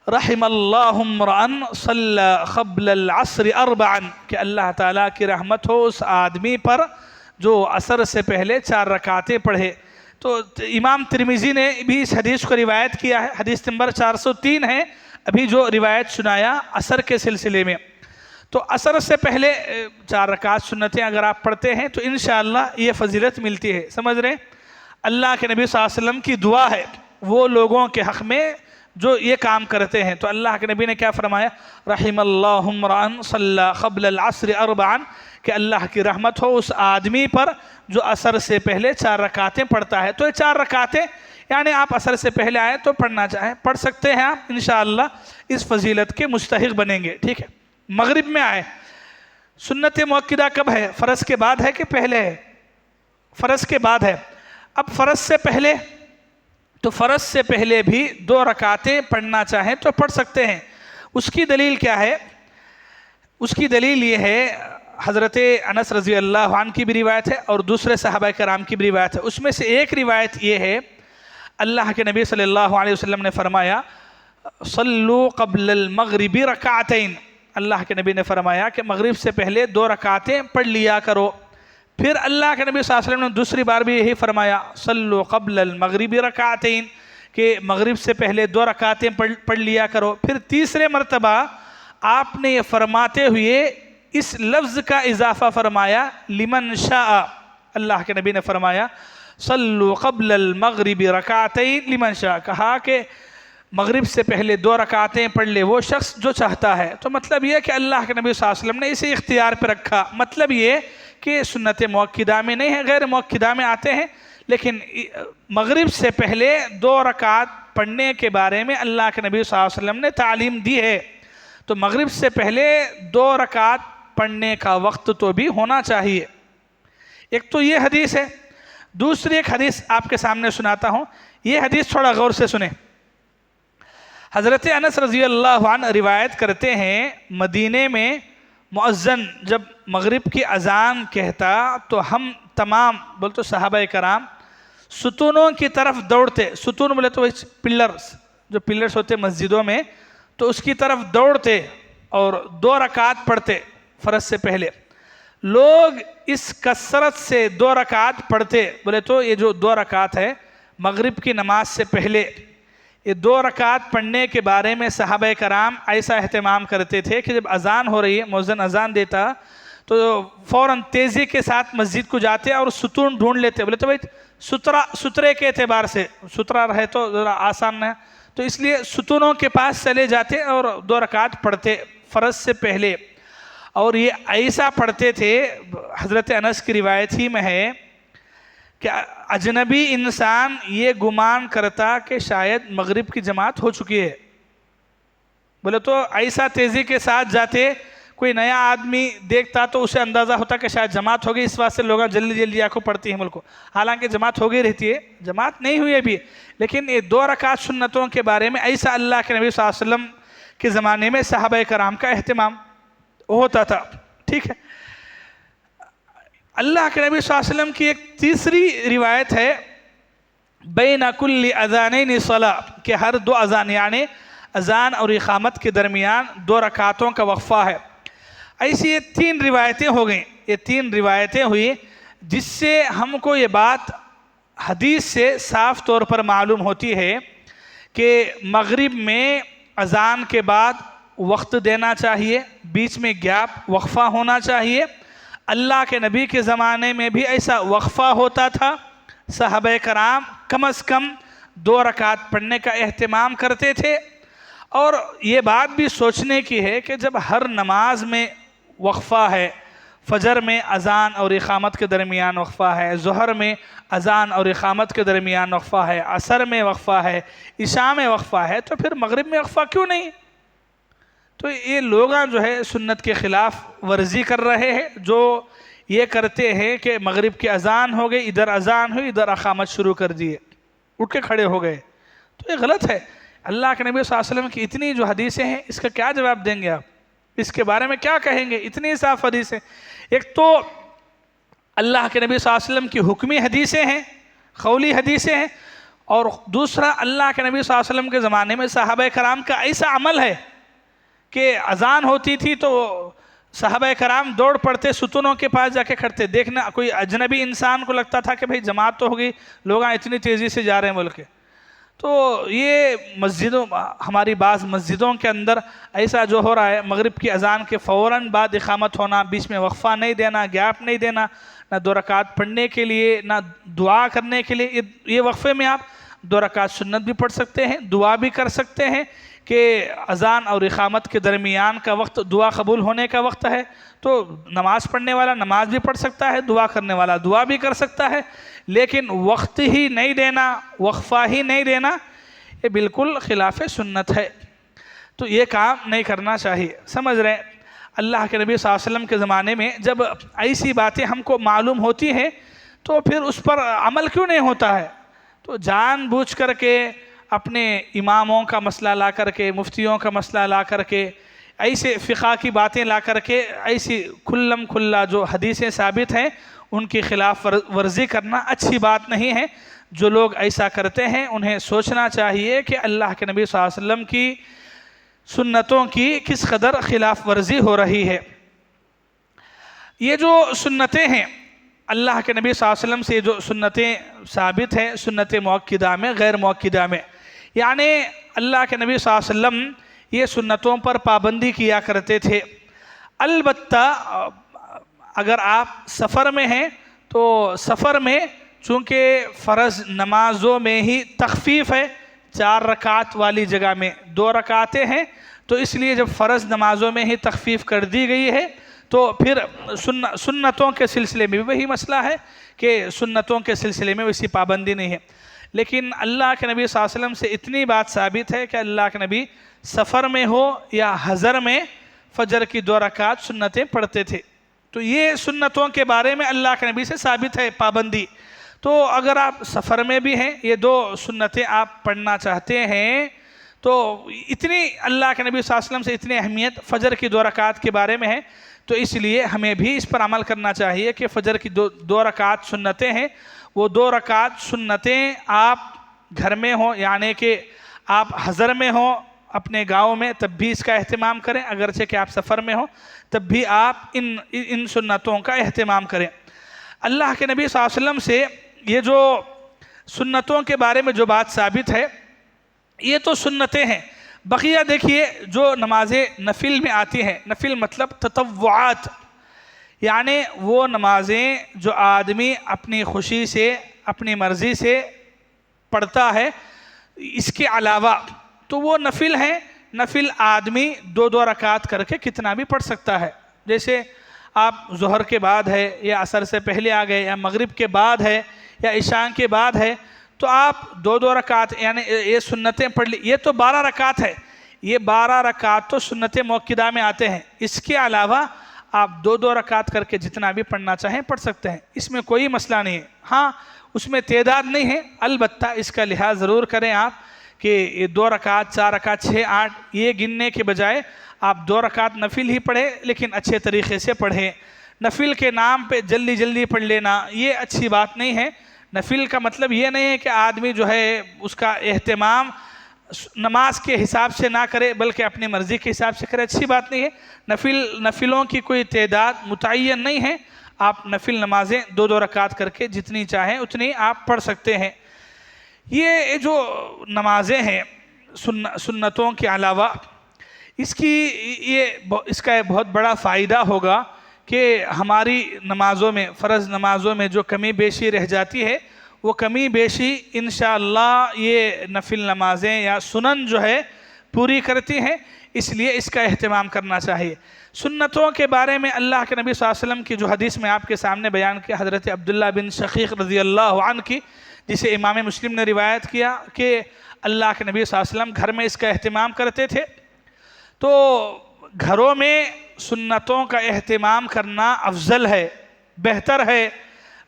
رحم اللہ امرأن صلی قبل العصر اربعا، کہ اللہ تعالیٰ کی رحمت ہو اس آدمی پر جو عصر سے پہلے 4 رکعتیں پڑھے۔ تو امام ترمذی نے بھی اس حدیث کو روایت کیا ہے، حدیث نمبر 403 ہے ابھی جو روایت سنایا عصر کے سلسلے میں۔ تو عصر سے پہلے 4 رکعت سنتیں اگر آپ پڑھتے ہیں تو انشاءاللہ یہ فضیلت ملتی ہے، سمجھ رہے ہیں؟ اللہ کے نبی صلی اللہ علیہ وسلم کی دعا ہے وہ لوگوں کے حق میں جو یہ کام کرتے ہیں۔ تو اللہ کے نبی نے کیا فرمایا، رحم اللہ امرأن صلی قبل العصر اربعا، کہ اللہ کی رحمت ہو اس آدمی پر جو عصر سے پہلے 4 رکعتیں پڑھتا ہے۔ تو یہ 4 رکعتیں یعنی آپ عصر سے پہلے آئے تو پڑھنا چاہیں پڑھ سکتے ہیں آپ، انشاءاللہ اس فضیلت کے مستحق بنیں گے، ٹھیک ہے؟ مغرب میں آئے، سنت مؤکدہ کب ہے؟ فرض کے بعد ہے کہ پہلے ہے؟ فرض کے بعد ہے۔ اب فرض سے پہلے، تو فرض سے پہلے بھی 2 رکعتیں پڑھنا چاہیں تو پڑھ سکتے ہیں۔ اس کی دلیل کیا ہے؟ اس کی دلیل یہ ہے، حضرت انس رضی اللہ عنہ کی بھی روایت ہے اور دوسرے صحابہ کرام کی بھی روایت ہے۔ اس میں سے ایک روایت یہ ہے، اللہ کے نبی صلی اللہ علیہ وسلم نے فرمایا صلو قبل المغرب رکعتین، اللہ کے نبی نے فرمایا کہ مغرب سے پہلے 2 رکعتیں پڑھ لیا کرو۔ پھر اللہ کے نبی صلی اللہ علیہ وسلم نے دوسری بار بھی یہی فرمایا صلو قبل المغرب رکعتین، کہ مغرب سے پہلے 2 رکعتیں پڑھ لیا کرو۔ پھر تیسرے مرتبہ آپ نے یہ فرماتے ہوئے اس لفظ کا اضافہ فرمایا لمن شاء، اللہ کے نبی نے فرمایا صلو قبل المغرب رکعتین لمن شاء، کہا کہ مغرب سے پہلے 2 رکعتیں پڑھ لے وہ شخص جو چاہتا ہے۔ تو مطلب یہ کہ اللہ کے نبی صلی اللہ علیہ وسلم نے اسے اختیار پہ رکھا، مطلب یہ کہ سنت مؤکدہ میں نہیں ہے، غیر مؤکدہ میں آتے ہیں، لیکن مغرب سے پہلے 2 رکعت پڑھنے کے بارے میں اللہ کے نبی صلی اللہ علیہ وسلم نے تعلیم دی ہے۔ تو مغرب سے پہلے 2 رکعت پڑھنے کا وقت تو بھی ہونا چاہیے۔ ایک تو یہ حدیث ہے، دوسری ایک حدیث آپ کے سامنے سناتا ہوں، یہ حدیث تھوڑا غور سے سنیں۔ حضرت انس رضی اللہ عنہ روایت کرتے ہیں، مدینے میں مؤذن جب مغرب کی اذان کہتا تو ہم تمام بولتے صحابہ کرام ستونوں کی طرف دوڑتے، ستون بولے تو پلرز، جو پلرز ہوتے مسجدوں میں، تو اس کی طرف دوڑتے اور 2 رکعت پڑھتے فرض سے پہلے۔ لوگ اس کثرت سے 2 رکعت پڑھتے، بولے تو یہ جو 2 رکعت ہے مغرب کی نماز سے پہلے، یہ 2 رکعت پڑھنے کے بارے میں صحابہ کرام ایسا اہتمام کرتے تھے کہ جب اذان ہو رہی ہے، مؤذن اذان دیتا تو فوراً تیزی کے ساتھ مسجد کو جاتے اور ستون ڈھونڈ لیتے، بولے تو بھائی سترے کے اعتبار سے سترہ رہے تو ذرا آسان ہے، تو اس لیے ستونوں کے پاس چلے جاتے اور 2 رکعت پڑھتے فرض سے پہلے۔ اور یہ ایسا پڑھتے تھے، حضرت انس کی روایت ہی میں ہے کہ اجنبی انسان یہ گمان کرتا کہ شاید مغرب کی جماعت ہو چکی ہے، بولے تو ایسا تیزی کے ساتھ جاتے، کوئی نیا آدمی دیکھتا تو اسے اندازہ ہوتا کہ شاید جماعت ہوگی، اس واسطے لوگ جلدی جلدی آ کو پڑھتی ہیں ملک کو، حالانکہ جماعت ہو گئی رہتی ہے، جماعت نہیں ہوئی ابھی، لیکن یہ 2 رکعت سنتوں کے بارے میں ایسا اللہ کے نبی صلی اللہ علیہ وسلم کے زمانے میں صحابہ کرام کا اہتمام ہوتا تھا، ٹھیک ہے؟ اللہ کے نبی صلی اللہ علیہ وسلم کی ایک تیسری روایت ہے، بین کل اذانین صلاۃ، کہ ہر 2 اذان یعنی اذان اور اقامت کے درمیان 2 رکعتوں کا وقفہ ہے۔ ایسی یہ 3 روایتیں ہو گئیں، یہ 3 روایتیں ہوئی جس سے ہم کو یہ بات حدیث سے صاف طور پر معلوم ہوتی ہے کہ مغرب میں اذان کے بعد وقت دینا چاہیے، بیچ میں گیپ وقفہ ہونا چاہیے۔ اللہ کے نبی کے زمانے میں بھی ایسا وقفہ ہوتا تھا، صحابہ کرام کم از کم 2 رکعت پڑھنے کا اہتمام کرتے تھے۔ اور یہ بات بھی سوچنے کی ہے کہ جب ہر نماز میں وقفہ ہے، فجر میں اذان اور اقامت کے درمیان وقفہ ہے، ظہر میں اذان اور اقامت کے درمیان وقفہ ہے، عصر میں وقفہ ہے، عشاء میں وقفہ ہے، تو پھر مغرب میں وقفہ کیوں نہیں؟ تو یہ لوگ جو ہے سنت کے خلاف ورزی کر رہے ہیں، جو یہ کرتے ہیں کہ مغرب کی اذان ہو گئی، ادھر اذان ہوئی، ادھر اقامت شروع کر دیے، اٹھ کے کھڑے ہو گئے، تو یہ غلط ہے۔ اللہ کے نبی صلی اللہ علیہ وسلم کی اتنی جو حدیثیں ہیں، اس کا کیا جواب دیں گے آپ؟ اس کے بارے میں کیا کہیں گے؟ اتنی صاف حدیثیں۔ ایک تو اللہ کے نبی صلی اللہ علیہ وسلم کی حکمی حدیثیں ہیں، قولی حدیثیں ہیں، اور دوسرا اللہ کے نبی صلی اللہ علیہ وسلم کے زمانے میں صحابہ کرام کا ایسا عمل ہے کہ اذان ہوتی تھی تو صحابہ کرام دوڑ پڑتے، ستونوں کے پاس جا کے کھڑتے، دیکھنا کوئی اجنبی انسان کو لگتا تھا کہ بھئی جماعت تو ہوگی، لوگ اتنی تیزی سے جا رہے ہیں بول کے۔ تو یہ مسجدوں، ہماری بعض مسجدوں کے اندر ایسا جو ہو رہا ہے، مغرب کی اذان کے فوراً بعد اقامت ہونا، بیچ میں وقفہ نہیں دینا، گیپ نہیں دینا، نہ 2 رکعت پڑھنے کے لیے نہ دعا کرنے کے لیے۔ یہ وقفے میں آپ 2 رکعت سنت بھی پڑھ سکتے ہیں، دعا بھی کر سکتے ہیں کہ اذان اور اقامت کے درمیان کا وقت دعا قبول ہونے کا وقت ہے، تو نماز پڑھنے والا نماز بھی پڑھ سکتا ہے، دعا کرنے والا دعا بھی کر سکتا ہے، لیکن وقت ہی نہیں دینا، وقفہ ہی نہیں دینا، یہ بالکل خلاف سنت ہے۔ تو یہ کام نہیں کرنا چاہیے، سمجھ رہے ہیں؟ اللہ کے نبی صلی اللہ علیہ وسلم کے زمانے میں جب ایسی باتیں ہم کو معلوم ہوتی ہیں تو پھر اس پر عمل کیوں نہیں ہوتا ہے؟ تو جان بوجھ کر کے اپنے اماموں کا مسئلہ لا کر کے، مفتیوں کا مسئلہ لا کر کے، ایسے فقہ کی باتیں لا کر کے، ایسی کھلم کھلا جو حدیثیں ثابت ہیں ان کی خلاف ورزی کرنا اچھی بات نہیں ہے۔ جو لوگ ایسا کرتے ہیں انہیں سوچنا چاہیے کہ اللہ کے نبی صلی اللہ علیہ وسلم کی سنتوں کی کس قدر خلاف ورزی ہو رہی ہے۔ یہ جو سنتیں ہیں، اللہ کے نبی صلی اللہ علیہ وسلم سے جو سنتیں ثابت ہیں، سنت مؤکدہ میں، غیر مؤکدہ میں، یعنی اللہ کے نبی صلی اللہ علیہ وسلم یہ سنتوں پر پابندی کیا کرتے تھے۔ البتہ اگر آپ سفر میں ہیں تو سفر میں چونکہ فرض نمازوں میں ہی تخفیف ہے، 4 رکعت والی جگہ میں 2 رکعتیں ہیں، تو اس لیے جب فرض نمازوں میں ہی تخفیف کر دی گئی ہے تو پھر سنتوں کے سلسلے میں بھی وہی مسئلہ ہے کہ سنتوں کے سلسلے میں ویسی پابندی نہیں ہے۔ لیکن اللہ کے نبی صلی اللہ علیہ وسلم سے اتنی بات ثابت ہے کہ اللہ کے نبی سفر میں ہو یا حضر میں فجر کی 2 رکعت سنتیں پڑھتے تھے۔ تو یہ سنتوں کے بارے میں اللہ کے نبی سے ثابت ہے پابندی۔ تو اگر آپ سفر میں بھی ہیں، یہ 2 سنتیں آپ پڑھنا چاہتے ہیں، تو اتنی اللہ کے نبی صلی اللہ علیہ وسلم سے اتنی اہمیت فجر کی 2 رکعت کے بارے میں ہے، تو اس لیے ہمیں بھی اس پر عمل کرنا چاہیے کہ فجر کی 2 رکعت سنتیں ہیں، وہ 2 رکعت سنتیں آپ گھر میں ہوں، یعنی کہ آپ حضر میں ہوں اپنے گاؤں میں، تب بھی اس کا اہتمام کریں، اگرچہ کہ آپ سفر میں ہوں تب بھی آپ ان سنتوں کا اہتمام کریں۔ اللہ کے نبی صلی اللہ علیہ وسلم سے یہ جو سنتوں کے بارے میں جو بات ثابت ہے، یہ تو سنتیں ہیں۔ بقیہ دیکھیے جو نمازیں نفل میں آتی ہیں، نفل مطلب تطوعات، یعنی وہ نمازیں جو آدمی اپنی خوشی سے، اپنی مرضی سے پڑھتا ہے، اس کے علاوہ تو وہ نفل ہیں۔ نفل آدمی 2 رکعت کر کے کتنا بھی پڑھ سکتا ہے، جیسے آپ ظہر کے بعد ہے یا عصر سے پہلے آ گئے یا مغرب کے بعد ہے یا عشاء کے بعد ہے، تو آپ 2 رکعت یعنی یہ سنتیں پڑھ لی، یہ تو 12 رکعت ہے، یہ 12 رکعت تو سنت مؤکدہ میں آتے ہیں۔ اس کے علاوہ آپ 2 رکعت کر کے جتنا بھی پڑھنا چاہیں پڑھ سکتے ہیں، اس میں کوئی مسئلہ نہیں ہے۔ ہاں اس میں تعداد نہیں ہے، البتہ اس کا لحاظ ضرور کریں آپ کہ یہ 2 رکعت 4 رکعت 6 8 یہ گننے کے بجائے آپ 2 رکعت نفل ہی پڑھیں، لیکن اچھے طریقے سے پڑھیں۔ نفل کے نام پہ جلدی جلدی پڑھ لینا یہ اچھی بات نہیں ہے۔ نفل کا مطلب یہ نہیں ہے کہ آدمی جو ہے اس کا اہتمام نماز کے حساب سے نہ کرے بلکہ اپنی مرضی کے حساب سے کرے، اچھی بات نہیں ہے۔ نفلوں کی کوئی تعداد متعین نہیں ہے، آپ نفل نمازیں 2 رکعت کر کے جتنی چاہیں اتنی آپ پڑھ سکتے ہیں۔ یہ جو نمازیں ہیں سنتوں کے علاوہ، اس کا بہت بڑا فائدہ ہوگا کہ ہماری نمازوں میں، فرض نمازوں میں جو کمی بیشی رہ جاتی ہے وہ کمی بیشی انشاءاللہ یہ نفل نمازیں یا سنن جو ہے پوری کرتی ہیں، اس لیے اس کا اہتمام کرنا چاہیے۔ سنتوں کے بارے میں اللہ کے نبی صلی اللہ علیہ وسلم کی جو حدیث میں آپ کے سامنے بیان کیا، حضرت عبداللہ بن شقیق رضی اللہ عنہ کی، جسے امام مسلم نے روایت کیا کہ اللہ کے نبی صلی اللہ علیہ وسلم گھر میں اس کا اہتمام کرتے تھے۔ تو گھروں میں سنتوں کا اہتمام کرنا افضل ہے، بہتر ہے۔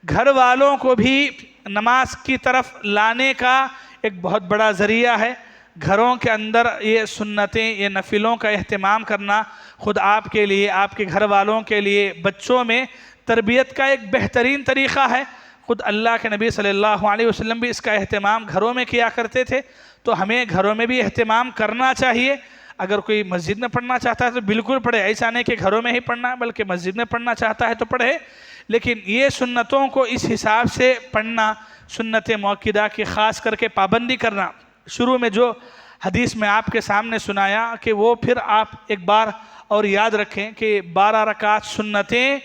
گھر والوں کو بھی نماز کی طرف لانے کا ایک بہت بڑا ذریعہ ہے۔ گھروں کے اندر یہ سنتیں، یہ نفلوں کا اہتمام کرنا خود آپ کے لیے، آپ کے گھر والوں کے لیے، بچوں میں تربیت کا ایک بہترین طریقہ ہے. خود اللہ کے نبی صلی اللہ علیہ وسلم بھی اس کا اہتمام گھروں میں کیا کرتے تھے، تو ہمیں گھروں میں بھی اہتمام کرنا چاہیے. اگر کوئی مسجد میں پڑھنا چاہتا ہے تو بالکل پڑھے، ایسا نہیں کہ گھروں میں ہی پڑھنا ہے بلکہ مسجد میں پڑھنا چاہتا ہے تو پڑھے. لیکن یہ سنتوں کو اس حساب سے پڑھنا، سنت مؤکدہ کی خاص کر کے پابندی کرنا. شروع میں جو حدیث میں آپ کے سامنے سنایا کہ وہ پھر آپ ایک بار اور یاد رکھیں کہ 12 رکعت سنتیں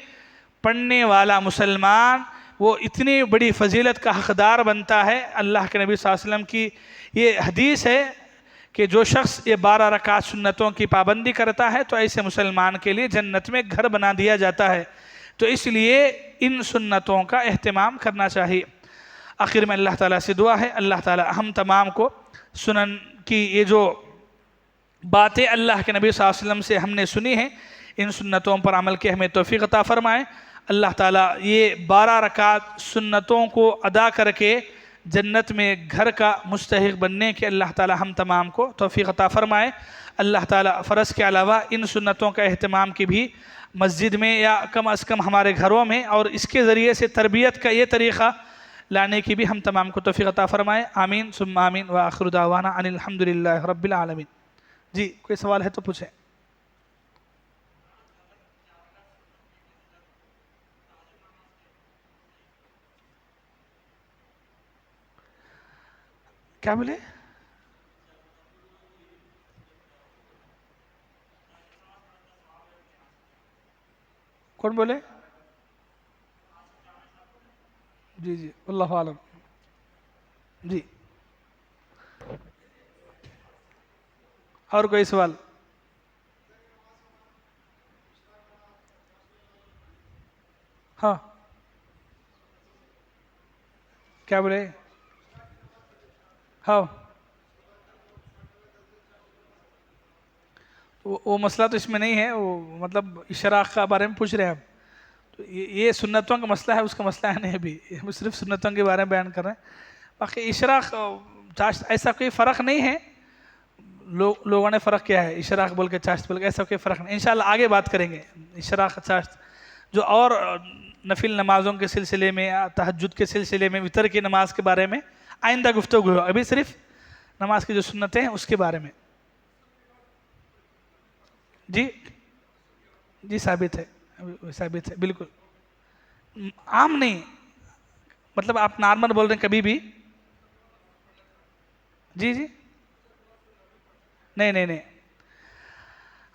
پڑھنے والا مسلمان وہ اتنی بڑی فضیلت کا حقدار بنتا ہے. اللہ کے نبی صلی اللہ علیہ وسلم کی یہ حدیث ہے کہ جو شخص یہ 12 رکعت سنتوں کی پابندی کرتا ہے تو ایسے مسلمان کے لیے جنت میں گھر بنا دیا جاتا ہے. تو اس لیے ان سنتوں کا اہتمام کرنا چاہیے. آخر میں اللہ تعالیٰ سے دعا ہے، اللہ تعالیٰ ہم تمام کو سنن کی یہ جو باتیں اللہ کے نبی صلی اللہ علیہ وسلم سے ہم نے سنی ہیں، ان سنتوں پر عمل کے ہمیں توفیق عطا فرمائے. اللہ تعالیٰ یہ 12 رکعت سنتوں کو ادا کر کے جنت میں گھر کا مستحق بننے کے اللہ تعالیٰ ہم تمام کو توفیق عطا فرمائے. اللہ تعالیٰ فرض کے علاوہ ان سنتوں کا اہتمام کی بھی مسجد میں یا کم از کم ہمارے گھروں میں اور اس کے ذریعے سے تربیت کا یہ طریقہ لانے کی بھی ہم تمام کو توفیق عطا فرمائے. آمین ثم آمین وآخر دعوانا ان الحمدللہ رب العالمین. جی کوئی سوال ہے تو پوچھیں. کیا بولے؟ کون بولے؟ جی جی اللہ عالم. جی اور کوئی سوال؟ ہاں کیا بولے؟ ہاں وہ مسئلہ تو اس میں نہیں ہے، وہ مطلب اشراق کا بارے میں پوچھ رہے ہیں آپ. تو یہ سنتوں کا مسئلہ ہے، اس کا مسئلہ ہے نہیں. ابھی ہم صرف سنتوں کے بارے میں بیان کر رہے ہیں. باقی اشراق چاشت ایسا کوئی فرق نہیں ہے. لوگوں نے فرق کیا ہے اشراق بول کے چاشت بول کے، ایسا کوئی فرق نہیں. انشاءاللہ آگے بات کریں گے اشراق چاشت جو اور نفل نمازوں کے سلسلے میں یا تہجد کے سلسلے میں وتر کی نماز کے بارے میں آئندہ گفتگو ہو. ابھی صرف نماز کی جو سنتیں ہیں اس کے بارے میں. جی جی ثابت ہے، ثابت ہے بالکل. عام نہیں، مطلب آپ نارمل بول رہے ہیں کبھی بھی. جی جی نہیں نہیں نہیں،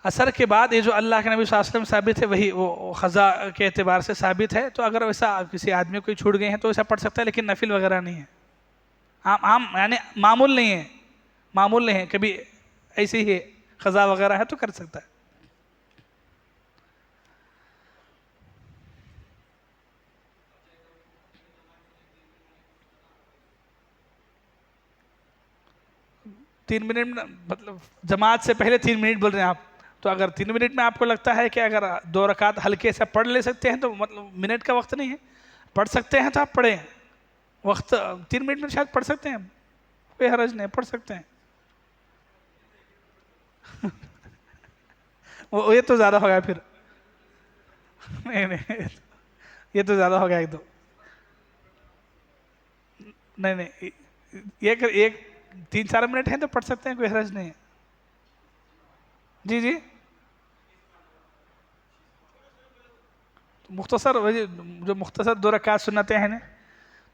عصر کے بعد یہ جو اللہ کے نبی صلی اللہ علیہ وسلم ثابت ہے وہی وہ قضا کے اعتبار سے ثابت ہے. تو اگر ویسا کسی آدمی کوئی چھوٹ گئے ہیں تو ویسا پڑھ سکتا ہے، لیکن نفل وغیرہ نہیں ہے. عام یعنی معمول نہیں ہے، معمول نہیں ہے. کبھی ایسے ہی قضا وغیرہ ہے تو کر سکتا ہے. تین منٹ مطلب جماعت سے پہلے 3 منٹ بول رہے ہیں آپ. تو اگر 3 منٹ میں آپ کو لگتا ہے کہ اگر 2 رکعت ہلکے سے پڑھ لے سکتے ہیں تو مطلب منٹ کا وقت نہیں ہے، پڑھ سکتے ہیں تو آپ پڑھیں. وقت 3 منٹ میں شاید پڑھ سکتے ہیں، کوئی حرج نہیں، پڑھ سکتے ہیں. وہ یہ تو زیادہ ہو گیا پھر. نہیں نہیں یہ تو زیادہ ہو گیا ایک دو. نہیں نہیں ایک 3-4 منٹ ہیں تو پڑھ سکتے ہیں، کوئی حرج نہیں ہے. جی جی مختصر جو مختصر 2 رکعت سنتیں ہیں نا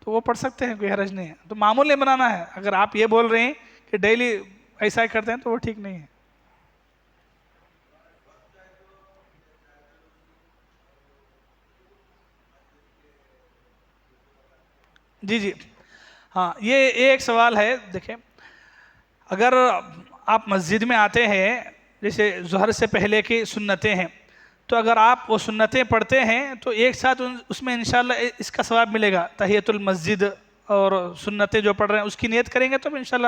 تو وہ پڑھ سکتے ہیں، کوئی حرج نہیں ہے. تو معمول نہیں بنانا ہے. اگر آپ یہ بول رہے ہیں کہ ڈیلی ایسا ہی کرتے ہیں تو وہ ٹھیک نہیں ہے. جی جی ہاں یہ ایک سوال ہے. دیکھیں اگر آپ مسجد میں آتے ہیں، جیسے ظہر سے پہلے کی سنتیں ہیں، تو اگر آپ وہ سنتیں پڑھتے ہیں تو ایک ساتھ اس میں انشاءاللہ اس کا ثواب ملے گا. تحیۃ المسجد اور سنتیں جو پڑھ رہے ہیں اس کی نیت کریں گے تو انشاءاللہ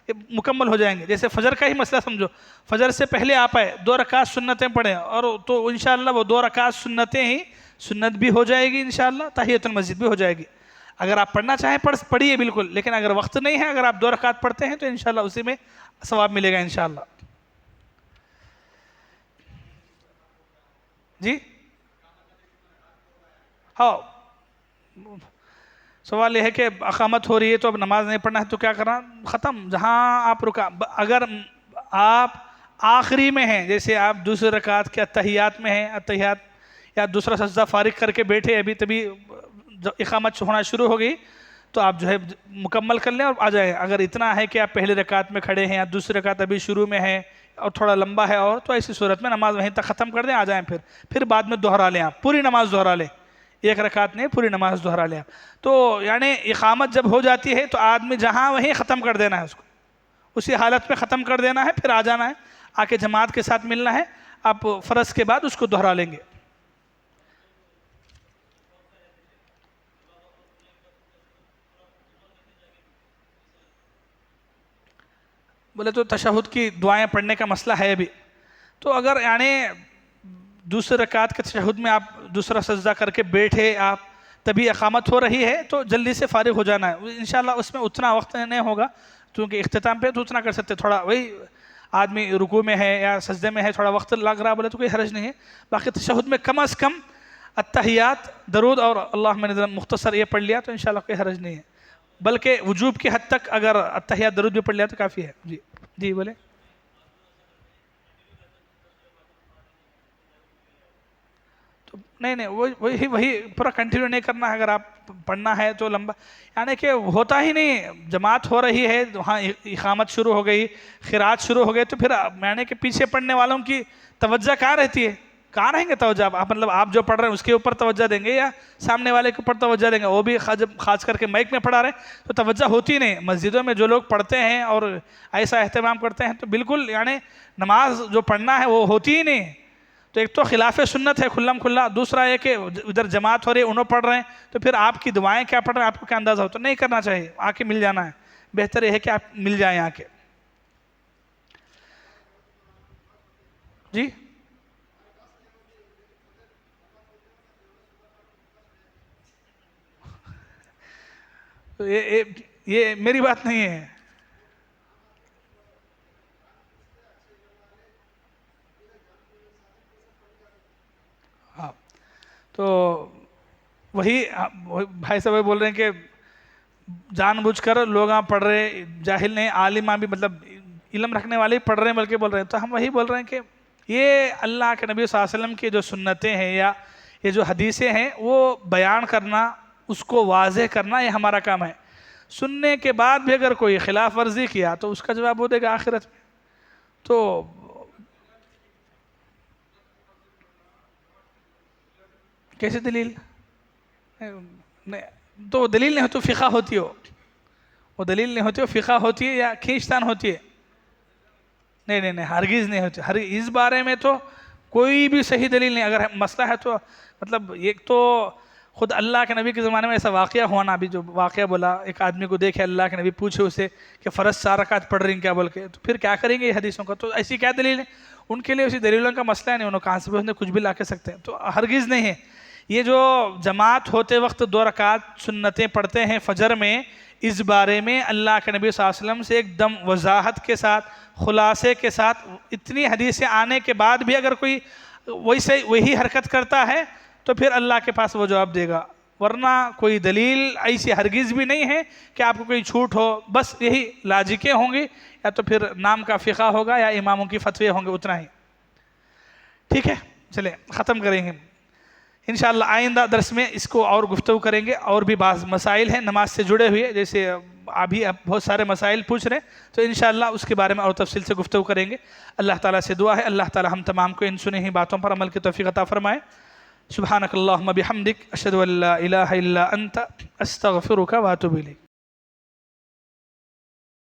یہ مکمل ہو جائیں گے. جیسے فجر کا ہی مسئلہ سمجھو، فجر سے پہلے آپ آئے 2 رکعت سنتیں پڑھیں اور تو انشاءاللہ وہ 2 رکعت سنتیں ہی سنت بھی ہو جائے گی، انشاءاللہ تحیۃ المسجد بھی ہو جائے گی. اگر آپ پڑھنا چاہیں پڑھیے بالکل، لیکن اگر وقت نہیں ہے، اگر آپ 2 رکعت پڑھتے ہیں تو انشاءاللہ اسی میں ثواب ملے گا انشاءاللہ. جی ہاں سوال یہ ہے کہ اقامت ہو رہی ہے تو اب نماز نہیں پڑھنا ہے تو کیا کرنا؟ ختم، جہاں آپ رکا، اگر آپ آخری میں ہیں، جیسے آپ دوسری رکعت کے اتحیات میں ہیں، اتحیات یا دوسرا سجدہ فارغ کر کے بیٹھے ابھی تبھی اقامت ہونا شروع ہو گئی، تو آپ جو ہے مکمل کر لیں اور آ جائیں۔ اگر اتنا ہے کہ آپ پہلی رکعت میں کھڑے ہیں یا دوسری رکعت ابھی شروع میں ہے اور تھوڑا لمبا ہے، اور تو ایسی صورت میں نماز وہیں تک ختم کر دیں، آ جائیں، پھر بعد میں دوہرا لیں، آپ پوری نماز دوہرا لیں، ایک رکعت نہیں پوری نماز دوہرا لیں۔ تو یعنی اقامت جب ہو جاتی ہے تو آدمی جہاں وہیں ختم کر دینا ہے، اس کو اسی حالت میں ختم کر دینا ہے، پھر آ جانا ہے، آ کے جماعت کے ساتھ ملنا ہے، آپ فرض کے بعد اس کو دوہرا لیں گے۔ بولے تو تشہد کی دعائیں پڑھنے کا مسئلہ ہے ابھی، تو اگر یعنی دوسرے رکعت کے تشہد میں آپ دوسرا سجدہ کر کے بیٹھے، آپ تبھی اقامت ہو رہی ہے تو جلدی سے فارغ ہو جانا ہے، انشاءاللہ اس میں اتنا وقت نہیں ہوگا، کیونکہ اختتام پہ تو اتنا کر سکتے، تھوڑا وہی آدمی رکوع میں ہے یا سجدے میں ہے، تھوڑا وقت لگ رہا بولے تو کوئی حرج نہیں ہے، باقی تشہد میں کم از کم التحیات، درود اور اللہم نظر مختصر یہ پڑھ لیا تو انشاءاللہ کوئی حرج نہیں ہے، بلکہ وجوب کی حد تک اگر التحیات درود بھی پڑھ لیا تو کافی ہے۔ جی جی بولے۔ تو نہیں وہی پورا کنٹینیو نہیں کرنا ہے، اگر آپ پڑھنا ہے تو لمبا، یعنی کہ ہوتا ہی نہیں، جماعت ہو رہی ہے وہاں اقامت شروع ہو گئی، قرات شروع ہو گئی، تو پھر یعنی کہ پیچھے پڑھنے والوں کی توجہ کہاں رہتی ہے؟ کہاں رہیں گے توجہ؟ آپ مطلب آپ جو پڑھ رہے ہیں اس کے اوپر توجہ دیں گے یا سامنے والے کے اوپر توجہ دیں گے؟ وہ بھی خاص کر کے مائک میں پڑھا رہے ہیں تو توجہ ہوتی نہیں۔ مسجدوں میں جو لوگ پڑھتے ہیں اور ایسا اہتمام کرتے ہیں تو بالکل یعنی نماز جو پڑھنا ہے وہ ہوتی ہی نہیں۔ تو ایک تو خلاف سنت ہے کھلم کھلا، دوسرا ہے کہ ادھر جماعت ہو رہی ہے انہوں پڑھ رہے ہیں تو پھر آپ کی دعائیں کیا پڑھ رہے ہیں آپ کو کیا اندازہ ہو؟ تو نہیں کرنا چاہیے، آ کے مل جانا ہے، بہتر یہ ہے کہ آپ مل جائیں آ کے۔ جی تو یہ میری بات نہیں ہے۔ ہاں تو وہی بھائی صاحب بول رہے ہیں کہ جان بوجھ کر لوگ پڑھ رہے، جاہل نہیں، عالم بھی مطلب علم رکھنے والے ہی پڑھ رہے ہیں بلکہ بول رہے ہیں، تو ہم وہی بول رہے ہیں کہ یہ اللہ کے نبی صلی اللہ علیہ وسلم کی جو سنتیں ہیں یا یہ جو حدیثیں ہیں وہ بیان کرنا، اس کو واضح کرنا، یہ ہمارا کام ہے۔ سننے کے بعد بھی اگر کوئی خلاف ورزی کیا تو اس کا جواب وہ دے گا آخرت میں۔ تو کیسے دلیل؟ تو دلیل نہیں ہوتی، فقہ ہوتی ہو، وہ دلیل نہیں ہوتی، وہ فقہ ہوتی ہے یا کھینچتان ہوتی ہے؟ نہیں ہرگز نہیں ہوتی، اس بارے میں تو کوئی بھی صحیح دلیل نہیں۔ اگر مسئلہ ہے تو مطلب ایک تو خود اللہ کے نبی کے زمانے میں ایسا واقعہ ہوا نا، ابھی جو واقعہ بولا، ایک آدمی کو دیکھے اللہ کے نبی پوچھے اسے کہ فرض 4 رکعت پڑھ رہی ہیں کیا بول کے، تو پھر کیا کریں گے یہ حدیثوں کا؟ تو ایسی کیا دلیل ہے؟ ان کے لیے اسی دلیلوں کا مسئلہ نہیں، انہوں کہاں سے کچھ بھی لا کے سکتے ہیں، تو ہرگز نہیں ہے۔ یہ جو جماعت ہوتے وقت 2 رکعت سنتیں پڑھتے ہیں فجر میں، اس بارے میں اللہ کے نبی صلی اللہ علیہ وسلم سے ایک دم وضاحت کے ساتھ، خلاصے کے ساتھ، اتنی حدیثیں آنے کے بعد بھی اگر کوئی وہی حرکت کرتا ہے تو پھر اللہ کے پاس وہ جواب دے گا، ورنہ کوئی دلیل ایسی ہرگز بھی نہیں ہے کہ آپ کو کوئی چھوٹ ہو، بس یہی لاجکیں ہوں گی یا تو پھر نام کا فقہ ہوگا یا اماموں کی فتوے ہوں گے، اتنا ہی۔ ٹھیک ہے، چلیں ختم کریں گے انشاءاللہ۔ آئندہ درس میں اس کو اور گفتگو کریں گے، اور بھی بعض مسائل ہیں نماز سے جڑے ہوئے، جیسے ابھی بہت سارے مسائل پوچھ رہے ہیں، تو انشاءاللہ اس کے بارے میں اور تفصیل سے گفتگو کریں گے۔ اللہ تعالیٰ سے دعا ہے اللہ تعالیٰ ہم تمام کو ان سنی ہوئی باتوں پر عمل کی توفیق عطا فرمائے۔ سبحانک اللہم بحمدک، اشہد ان لا الہ الا انت، استغفرک واتوب الیک۔